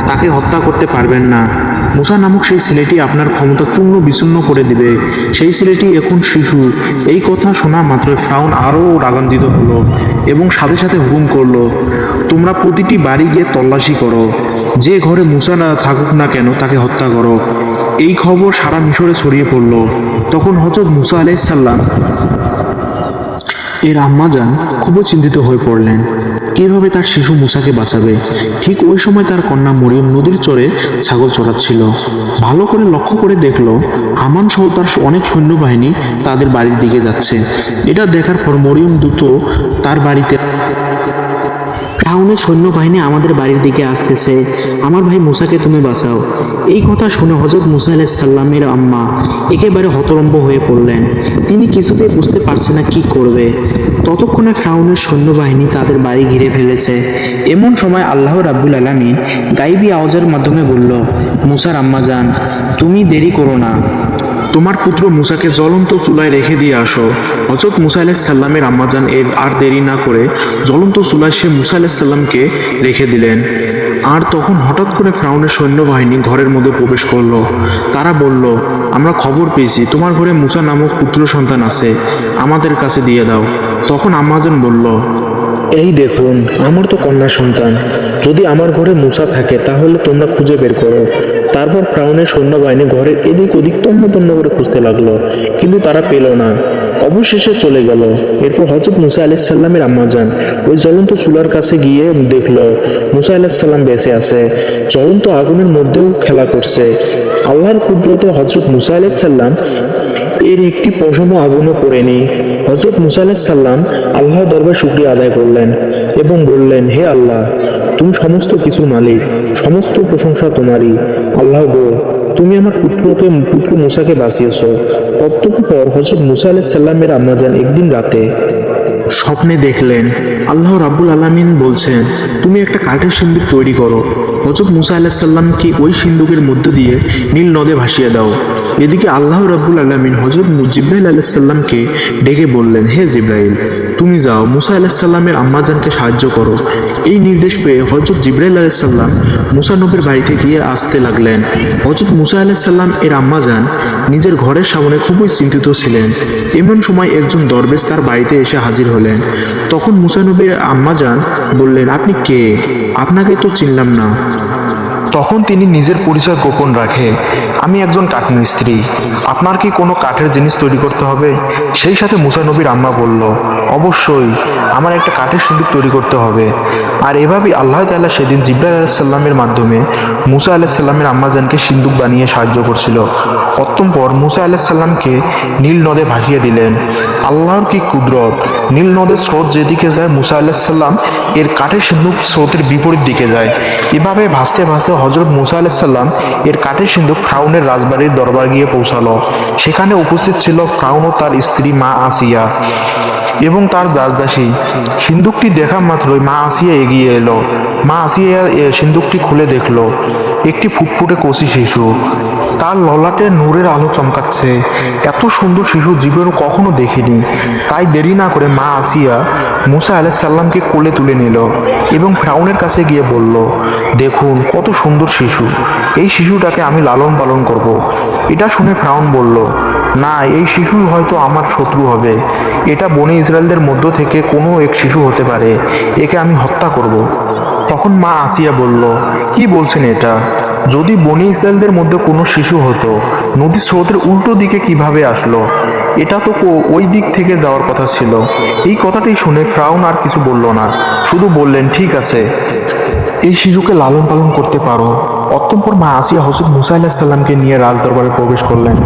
তাকে হত্যা করতে পারবেন না। মুসা নামক সেই ছেলেটি আপনার ক্ষমতা চূর্ণ বিচূর্ণ করে দিবে। সেই ছেলেটি এখন শিশু। এই কথা শোনা মাত্র ফ্রাউন আরও রাগান্বিত হলো এবং সাথে সাথে হুকুম করলো, তোমরা প্রতিটি বাড়ি গিয়ে তল্লাশি করো, যে ঘরে মুসা না থাকুক না কেন তাকে হত্যা করো। এই খবর সারা মিশরে ছড়িয়ে পড়ল। তখন হযরত মুসা আলাইহিস সালাম এর আম্মাজান খুবই চিন্তিত হয়ে পড়লেন, কিভাবে তার শিশু মুসাকে বাঁচাবে। ঠিক ওই সময় তার কন্যা মরিয়ম নদীর চরে ছাগল চড়াচ্ছিল। ভালো করে লক্ষ্য করে দেখলো হামান সহ তার অনেক সৈন্যবাহিনী তাদের বাড়ির দিকে যাচ্ছে। এটা দেখার পর মরিয়ম দ্রুত তার বাড়িতে, ফ্রাউনের সৈন্যবাহিনী আমাদের বাড়ির দিকে আসতেছে, আমার ভাই মুসাকে তুমি বাঁচাও। এই কথা শুনে হযরত মুসা আলাইহিস সালামের আম্মা একেবারে হতভম্ব হয়ে পড়লেন। তিনি কিছুতেই বুঝতে পারছে না কি করবে। ততক্ষণে ফ্রাউনের সৈন্যবাহিনী তাদের বাড়ি ঘিরে ফেলেছে। এমন সময় আল্লাহ রাব্বুল আলামিন গাইবী আওয়াজের মাধ্যমে বলল, মুসার আম্মা যান, তুমি দেরি করো না, তোমার পুত্র মুসাকে জ্বলন্ত চুলায় রেখে দিয়ে আসো। হযরত মুসা আলাইহিস সালামের আম্মাজান এর আর দেরি না করে জ্বলন্ত চুলায় সে মুসা আলাইহিস সালামকে রেখে দিলেন। আর তখন হঠাৎ করে ফ্রাউনের সৈন্যবাহিনী ঘরের মধ্যে প্রবেশ করলো। তারা বলল, আমরা খবর পেয়েছি তোমার ঘরে মুসা নামক পুত্র সন্তান আছে, আমাদের কাছে দিয়ে দাও। তখন আম্মাজান বলল, এই দেখুন, আমার তো কন্যা সন্তান, যদি আমার ঘরে মুসা থাকে তাহলে তোমরা খুঁজে বের করো। তারপর ফ্রাউনের সৈন্যবাহিনী ঘরের এদিক ওদিক তন্ন তন্ন করে খুঁজতে লাগলো, কিন্তু তারা পেল না। অবশেষে চলে গেল। এরপর হযরত মুসা আলাইহিস সালামের আম্মাজান ওই জ্বলন্ত চুলার কাছে গিয়ে দেখলো মুসা আলাইহিস সালাম বেঁচে আছে, জ্বলন্ত আগুনের মধ্যেও খেলা করছে। আল্লাহর কুদরতে হযরত মুসা আলাইহিস সালাম এর একটি পশমও আগুনে পড়েনি। হযরত মুসা আলাইহিস সালাম আল্লাহর দরবারে শুকরিয়া আদায় করলেন এবং বললেন, হে আল্লাহ, তুমি সমস্ত কিছুর মালিক, সমস্ত প্রশংসা তোমারই। আল্লাহ গো, তুমি আমার পুত্র মুসাকে বাঁচিয়েছো। অতঃপর হযরত মুসা আলাইহিস সালামের আম্মাজান একদিন রাতে স্বপ্নে দেখলেন আল্লাহ রাব্বুল আলামিন বলছেন, তুমি একটা কাঠের সিন্দুক তৈরি করো। হযরত মুসা আলাইহিস সালামকে ওই সিন্দুকের মধ্য দিয়ে নীল নদে ভাসিয়ে দাও। এদিকে আল্লাহ রাব্বুল আলামিন হযরত জিবরাইল আলাইহিস সালামকে ডেকে বললেন, হে জিবরাইল, তুমি যাও মুসা আলাইহিস সালামের আম্মাজানকে সাহায্য করো। এই নির্দেশ পেয়ে হযরত জিবরাইল আলাইহিস সালাম মুসা নবীর বাড়িতে গিয়ে আসতে লাগলেন। হযরত মুসা আলাইহিস সালাম এর আম্মাজান নিজের ঘরের সামনে খুবই চিন্তিত ছিলেন। এমন সময় একজন দরবেশ তার বাড়িতে এসে হাজির হলেন। তখন মুসা নবীর আম্মাজান বললেন, আপনি কে? আপনাকে তো চিনলাম না। তখন তিনি নিজের পরিচয় গোপন রাখে, আমি একজন কাঠমিস্ত্রি, আপনার কি কোনো কাঠের জিনিস তৈরি করতে হবে? সেই সাথে মুসা নবীর আম্মা বলল, অবশ্যই, আমার একটা কাঠের সিন্দুক তৈরি করতে হবে। আর এভাবেই আল্লাহ তাআলা সেদিন জিবরাইল আলাইহিস সালামের মাধ্যমে মুসা আলাইহিস সালামের আম্মাজানকে সিন্দুক বানিয়ে সাহায্য করছিল। অতঃপর মুসা আলাইহিস সালামকে নীল নদে ভাসিয়ে দিলেন। আল্লাহর কি কুদরত! নীল নদের স্রোত যেদিকে যায় মুসা আলাইহিস সালাম এর কাঠের সিন্দুক স্রোতের বিপরীত দিকে যায়। এভাবে ভাসতে ভাসতে হযরত মুসা আলাইহিস সালাম এর কাঠের সিন্দুক ফিরআউনের রাজবাড়ির দরবার গিয়ে পৌঁছালো। সেখানে উপস্থিত ছিল ফিরআউন ও তার স্ত্রী মা আসিয়া এবং তার দাসদাসী। সিন্দুকটি দেখা মাত্রই মা আসিয়া এগিয়ে এলো। মা আসিয়া সিন্দুকটি খুলে দেখলো একটি ফুটফুটে কচি শিশু, তার ললাটে নূরের আলো চমকাচ্ছে। এত সুন্দর শিশু জীবনে কখনো দেখিনি। তাই দেরি না করে মা আসিয়া মুসা আলাইহিস সালামকে কোলে তুলে নিল এবং ফিরআউনের কাছে গিয়ে বলল, দেখুন কত সুন্দর শিশু, এই শিশুটাকে আমি লালন পালন করব। এটা শুনে ফিরআউন বলল, না, এই শিশু হয়তো আমার শত্রু হবে। এটা বনি ইসরায়েলদের মধ্য থেকে কোনো এক শিশু হতে পারে, একে আমি হত্যা করব। তখন মা আসিয়া বলল, কি বলছেন এটা? যদি বনি ইসরায়েলদের মধ্যে কোনো শিশু হতো, নদী স্রোতের উল্টো দিকে কিভাবে আসলো? এটা তো ওই দিক থেকে যাওয়ার কথা ছিল। এই কথাটি শুনে ফিরআউন আর কিছু বলল না, শুধু বললেন, ঠিক আছে, এই শিশুকে লালন পালন করতে পারো। অতঃপর মা আসিয়া হযরত মুসা আলাইহিস সালামকে নিয়ে রাজদরবারে প্রবেশ করলেন।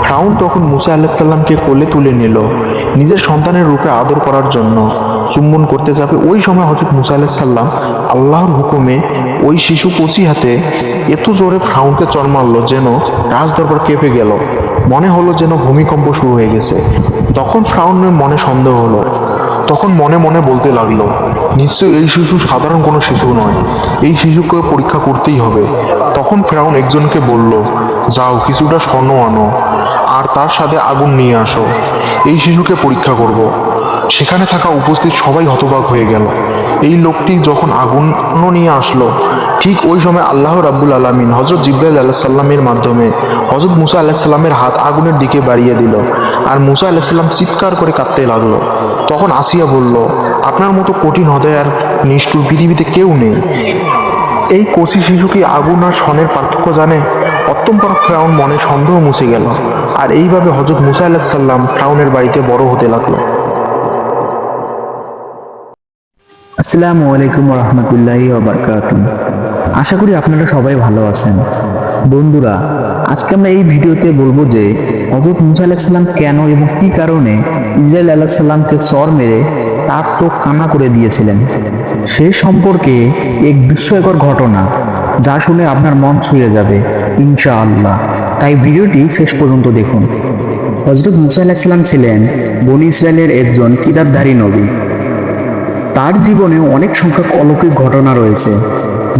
ফিরআউন তখন মুসা আলাইহিস সালামকে কোলে তুলে নিল নিজের সন্তানের রূপে আদর করার জন্য। চুম্বন করতে যাবে ওই সময় হযরত মুসা আলাইহিস সালাম আল্লাহর হুকুমে ওই শিশু কচি হাতে এত জোরে ফিরআউনকে চড় মারল যেন রাজদরবার কেঁপে গেল। মনে হলো যেন ভূমিকম্প শুরু হয়ে গেছে। তখন ফিরআউনের মনে সন্দেহ হলো। তখন মনে মনে বলতে লাগলো, নিশ্চয়ই এই শিশু সাধারণ কোনো শিশু নয়, এই শিশুকে পরীক্ষা করতেই হবে। তখন ফিরআউন একজনকে বলল, যাও কিছুটা স্বর্ণ আনো আর তার সাথে আগুন নিয়ে আসো, এই শিশুকে পরীক্ষা করব। সেখানে থাকা উপস্থিত সবাই হতবাক হয়ে গেল। এই লোকটি যখন আগুন নিয়ে আসলো, ঠিক ওই সময় আল্লাহ রাব্বুল আলামিন হযরত জিবরাইল আলাইহিস সালামের মাধ্যমে হযরত মুসা আলাইহিস সালামের হাত আগুনের দিকে বাড়িয়ে দিল আর মুসা আলাইহিস সালাম চিৎকার করে কাঁদতে লাগলো। তখন আসিয়া বলল, আপনার মতো কঠিন হৃদয় আর নিষ্ঠুর পৃথিবীতে কেউ নেই। এই কচি শিশু কি আগুন আর স্বর্ণের পার্থক্য জানে? অতঃপর ফিরআউন মনে সন্দেহ মুছে গেল। আর এইভাবে হযরত মুসা আলাইহিস সালাম ফিরআউনের বাড়িতে বড় হতে লাগলো। আসসালামু আলাইকুম রহমতুল্লাহি ওয়াবারাকাতুহু। আশা করি আপনারা সবাই ভালো আছেন। বন্ধুরা, আজকে আমরা এই ভিডিওতে বলবো যে হযরত মুসা আলাইহিস সালাম কেন এবং কি কারণে ইসরাইল আলাইহিস সালামকে চর মেরে তার চোখ কানা করে দিয়েছিলেন, সে সম্পর্কে এক বিস্ময়কর ঘটনা যা শুনে আপনার মন ছুঁয়ে যাবে ইনশাআল্লাহ। তাই ভিডিওটি শেষ পর্যন্ত দেখুন। হযরত মুসা আলাইহিস সালাম ছিলেন বনি ইসরায়েলের একজন কিতাবধারী নবী। তার জীবনে অনেক সংখ্যক অলৌকিক ঘটনা রয়েছে।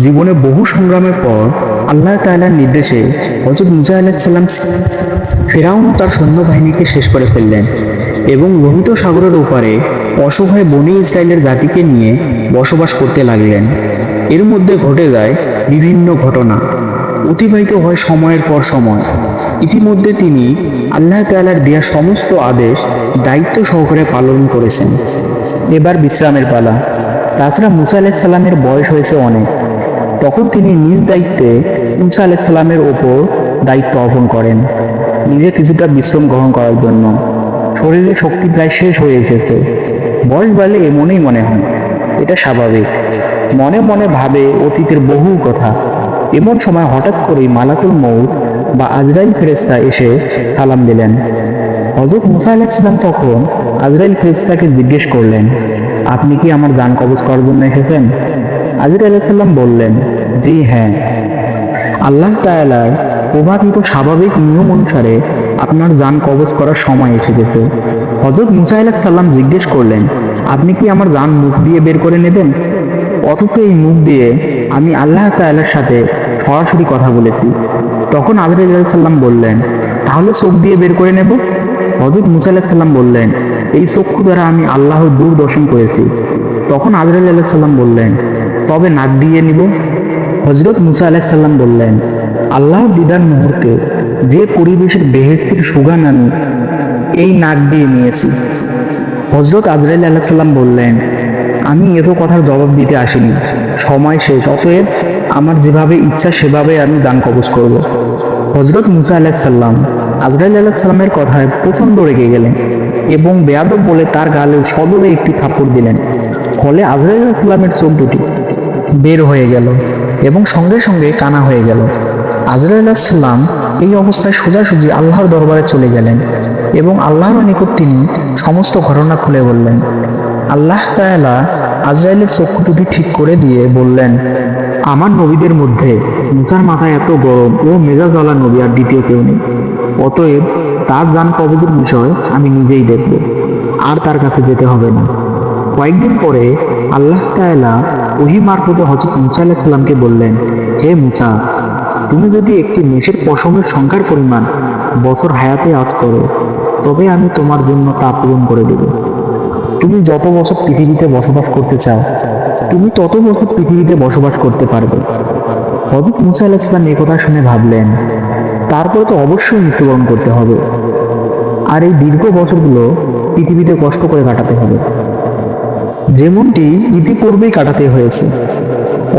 জীবনে বহু সংগ্রামের পর আল্লাহ তাআলার নির্দেশে হযরত মুসা আলাইহিস সালাম ফিরআউন তার সৈন্যবাহিনীকে শেষ করে ফেললেন এবং লোহিত সাগরের ওপারে অসহায় বনি ইসরায়েলের জাতিকে নিয়ে বসবাস করতে লাগলেন। এর মধ্যে ঘটে যায় বিভিন্ন ঘটনা, অতিবাহিত হয় সময়ের পর সময়। ইতিমধ্যে তিনি আল্লাহ তাআলার দেয়া সমস্ত আদেশ দায়িত্ব সহকারে পালন করেছেন। এবার বিশ্রামের পালা। তাছাড়া মুসা আলাইহিস সালামের বয়স হয়েছে অনেক। তখন তিনি নিজ দায়িত্বে মুসা আলাইহিস সালামের ওপর দায়িত্ব অর্পণ করেন, নিজে কিছুটা বিশ্রাম গ্রহণ করার জন্য। শরীরে শক্তি প্রায় শেষ হয়ে এসেছে। বয়স বাড়লে এমনই মনে হয়, এটা স্বাভাবিক। মনে মনে ভাবে অতীতের বহু কথা। এমন সময় হঠাৎ করেই মালাকুল মউত বা আজরাইল ফেরেশতা এসে সালাম দিলেন। হযরত মুসা আলাইহিস সালাম তখন আজরাইল ফেরেশতাকে জিজ্ঞেস করলেন, আপনি কি আমার জান কবজ করার জন্য এসেছেন? আজরাইল আলাইহিস সালাম বললেন, জি হ্যাঁ, আল্লাহ তাআলার প্রভাবিত স্বাভাবিক নিয়ম অনুসারে আপনার জান কবজ করার সময় এসে গেছে। হযরত মুসা আলাইহিস সালাম জিজ্ঞেস করলেন, আপনি কি আমার জান মুখ দিয়ে বের করে নেবেন? অথচ এই মুখ দিয়ে আমি আল্লাহ তাআলার সাথে সরাসরি কথা বলেছি। তখন আজরাইল আলাইহিস সালাম বললেন, তাহলে চোখ দিয়ে বের করে নেব? হযরত মুসা আলাইহিস সালাম বললেন, এই চক্ষু দ্বারা আমি আল্লাহর দূর দর্শন করেছি। তখন আজরাইল আলাইহিস সালাম বললেন, তবে নাক দিয়ে নিব? হযরত মুসা আলাইহিস সালাম বললেন, আল্লাহর দিদার মুহূর্তে যে পরিবেশের বেহেশতের সুগান আমি এই নাক দিয়ে নিয়েছি। হযরত আজরাইল আলাইহিস সালাম বললেন, আমি এত কথার জবাব দিতে আসিনি, সময় শেষ, অতএব আমার যেভাবে ইচ্ছা সেভাবে আমি জান কবজ করব। হযরত মুসা আলাইহিস সালাম আজরাইল আলাইহিস সালামের কথায় প্রচণ্ড রেগে গেলেন এবং বেয়াদব বলে তার গালে সদরে একটি থাপ্পড় দিলেন। ফলে আজরাইল আলাইহিস সালামের চোখ দুটি বের হয়ে গেল এবং সঙ্গে সঙ্গে কানা হয়ে গেল। আজরাইল আলাইহিস সালাম এই অবস্থায় সোজাসুজি আল্লাহর দরবারে চলে গেলেন এবং আল্লাহর নিকট তিনি সমস্ত ঘটনা খুলে বললেন। আল্লাহ তাআলা আজরাইলের চক্ষু দুটি ঠিক করে দিয়ে বললেন, আমার নবীদের মধ্যে মুসার মাথায় এত গরম ও মেজাজওয়ালা নবী আর দ্বিতীয় কেউ নেই। অতএব তার জান কবজের বিষয় আমি নিজেই দেখব, আর তার কাছে যেতে হবে না। কয়েকদিন পরে আল্লাহ তাআলা ওহী মারফতে হযরত মুসা আলাইহিস সালামকে বললেন, হে মুসা, তুমি যদি একটি মেষের পশমের সংখ্যার পরিমাণ বছর হায়াতে আজ করো, তবে আমি তোমার জন্য তা পূরণ করে দেব। তুমি যত বছর পৃথিবীতে বসবাস করতে চাও, তুমি তত বছর পৃথিবীতে বসবাস করতে পারবে। হযরত মুসা আলাইহিস সালাম এই কথা শুনে ভাবলেন, তারপরে তো অবশ্যই মৃত্যুবরণ করতে হবে, আর এই দীর্ঘ বছরগুলো পৃথিবীতে কষ্ট করে কাটাতে হবে, যেমনটি ইতিপূর্বেই কাটাতে হয়েছে।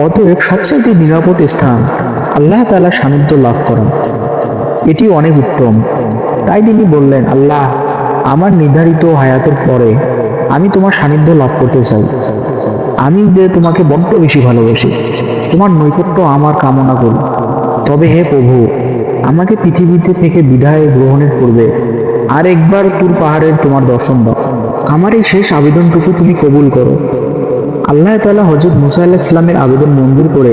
অতএব সবচেয়ে নিরাপদ স্থান আল্লাহ তাআলার সান্নিধ্য লাভ করা, এটি অনেক উত্তম। তাই তিনি বললেন, আল্লাহ, আমার নির্ধারিত হায়াতের পরে আমি তোমার সান্নিধ্য লাভ করতে চাই। আমি যে তোমাকে বড্ড বেশি ভালোবাসি, তোমার নৈকট্য আমার কামনা করি। তবে হে প্রভু, আমাকে পৃথিবীতে থেকে বিদায় গ্রহণের পূর্বে আর একবার তুর পাহাড়ের তোমার দর্শন দাও। আমার এই শেষ আবেদনটুকু তুমি কবুল করো। আল্লাহ তাআলা হযরত মুসা আলাইহিস সালামের আবেদন মঞ্জুর করে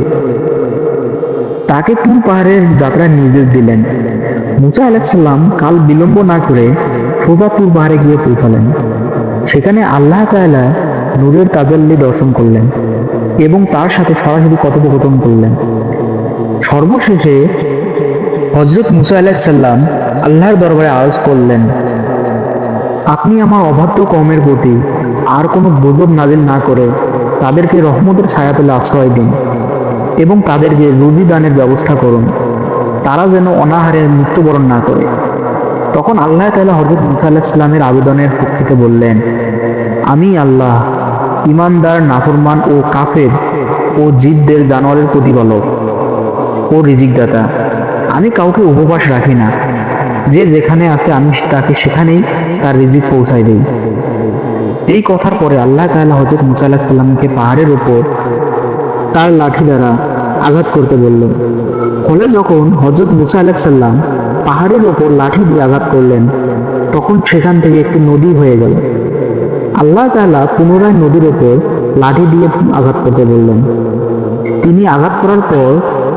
তাকে তুর পাহাড়ের যাত্রার নির্দেশ দিলেন। মুসা আলাইহিস সালাম কাল বিলম্ব না করে সোজা তুর পাহাড়ে গিয়ে পৌঁছালেন। সেখানে আল্লাহ তাআলা নূরের তাজাল্লি দর্শন করলেন এবং তার সাথে সরাসরি কথোপকথন করলেন। সর্বশেষে হযরত মুসা আলাইহিস সালাম আল্লাহর দরবারে আরজ করলেন, আপনি আমার অবাধ্য কওমের প্রতি আর কোনো গজব নাজিল না করে তাদেরকে রহমতের ছায়াতলে আশ্রয় দিন এবং তাদেরকে রুজি দানের ব্যবস্থা করুন, তারা যেন অনাহারে মৃত্যুবরণ না করে। তখন আল্লাহ তাআলা হযরত মুসা আলাইহিস সালামের আবেদনের প্রেক্ষিতে বললেন, আমি আল্লাহ ঈমানদার, নাফরমান ও কাফের ও জিদদের জানোয়ারের প্রতিপালক ও রিজিকদাতা। আমি কাউকে উপবাস রাখি না, যে যেখানে আছে আমি তাকে সেখানেই তার রিজিক পৌঁছায় দেই। এই কথার পরে আল্লাহ তাআলা হযরত মুসা আলাইহিস সালামকে পাহাড়ের উপর তার লাঠি দ্বারা আঘাত করতে বললেন। ফলে যখন হযরত মুসা আলাইহিস সালাম পাহাড়ের উপর লাঠি দিয়ে আঘাত করলেন, তখন সেখান থেকে একটি নদী হয়ে গেল। আল্লাহ তাআলা পুনরায় নদীর উপর লাঠি দিয়ে আঘাত করতে বললেন। তিনি আঘাত করার পর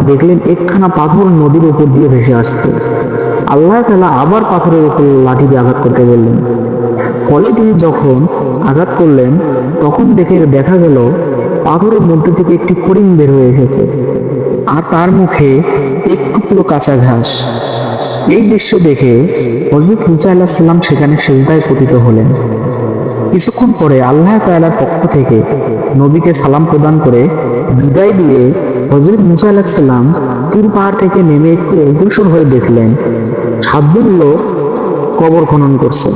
দেখলেন একখানা পাথর নদীর উপর দিয়ে ভেসে আসছে। আল্লাহ তাআলা আবার পাথরের উপর লাঠি দিয়ে আঘাত করতে বললেন। ফলে তিনি যখন আঘাত করলেন, তখন দেখা গেল পাথরের মধ্যে থেকে একটি ফড়িং বের হয়ে এসেছে, আর তার মুখে এক টুকরো কাঁচা ঘাস। এই দৃশ্য দেখে হযরত মুসা আলাইহিস সালাম সেখানে সিজদায় পতিত হলেন। কিছুক্ষণ পরে আল্লাহ তাআলার পক্ষ থেকে নবীকে সালাম প্রদান করে বিদায় দিয়ে হযরত মুসা আলাইহিস সালাম তুর পাহাড় থেকে নেমে একটু অগ্রসর হয়ে দেখলেন 7 জন লোক কবর খনন করছে।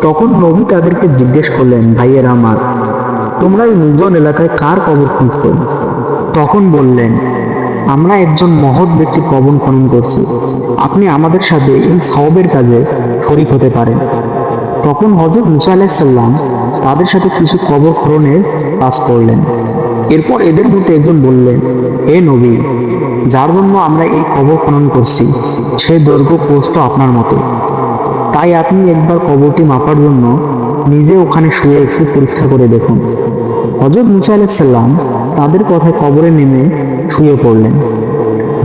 তখন নবী তাদেরকে জিজ্ঞেস করলেন, ভাইয়েরা আমার, তোমরা এই নির্জন এলাকায় কার কবর খুঁজছো? তখন বললেন, আমরা একজন মহৎ ব্যক্তির কবর খনন করছি, আপনি আমাদের সাথে এই সওয়াবের কাজে শরীক হতে পারেন। তখন হযরত মুসা আলাইহিসসালাম তাদের সাথে কিছু কবর খননের কাজ করলেন। এরপর এদের মধ্যে একজন বললেন, হে নবী, যার জন্য আমরা এই কবর খনন করছি সে দৈর্ঘ্য প্রস্থ আপনার মতো, তাই আপনি একবার কবরটি মাপার জন্য নিজে ওখানে শুয়ে একটু পরীক্ষা করে দেখুন। হযরত মুসা আলাইহিসসালাম তাদের কথায় কবরে নেমে শুয়ে পড়লেন।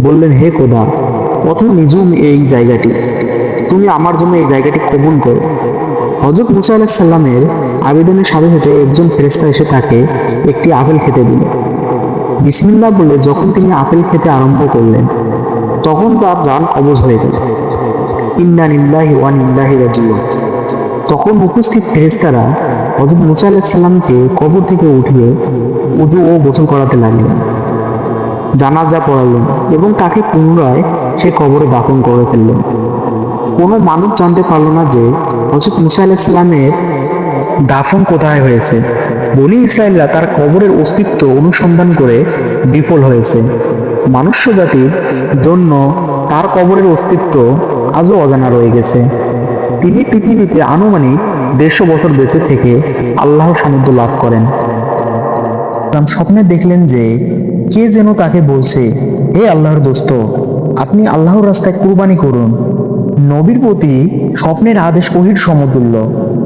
বললেন, হে খোদা, কত নিঝুম এই জায়গাটি, তুমি আমার জন্য এই জায়গাটি কবুল করো। হযরত মুসা আলাইহিসসালামের আবেদনের সাথে সাথে একজন ফেরেশতা এসে তাকে একটি আপেল খেতে দিল। বিসমিল্লাহ বলে যখন তিনি আপেল খেতে আরম্ভ করলেন তখন তার জান কবজ হয়ে গেল। ইন্না লিল্লাহি ওয়া ইন্না ইলাইহি রাজিউন। তখন উপস্থিত ফেরেশতারা হযরত মুসা আলাইহিসসালামকে কবর থেকে উঠিয়ে উযু ও গোসল করাতে লাগলেন, জানাজা পড়ালেন এবং তাকে পুনরায় সে কবরে দাফন করে ফেললেন। কোনো মানুষ জানতে পারল না যে হযরত মুসা আলাইহিসসালামের দাফন কোথায় হয়েছে। বনী ইসরায়েলরা তার কবরের অস্তিত্ব অনুসন্ধান করে বিফল হয়েছে। মনুষ্য জাতির জন্য তার কবরের অস্তিত্ব আজও অজানা রয়ে গেছে। তিনি পৃথিবীতে আনুমানিক 150 বছর বেঁচে থেকে আল্লাহর সান্নিধ্য লাভ করেন। স্বপ্নে দেখলেন যে কে যেন তাকে বলছে, হে আল্লাহর দোস্ত, আপনি আল্লাহর রাস্তায় কুরবানি করুন। নবীর প্রতি স্বপ্নের আদেশ ওহীর সমতুল্য।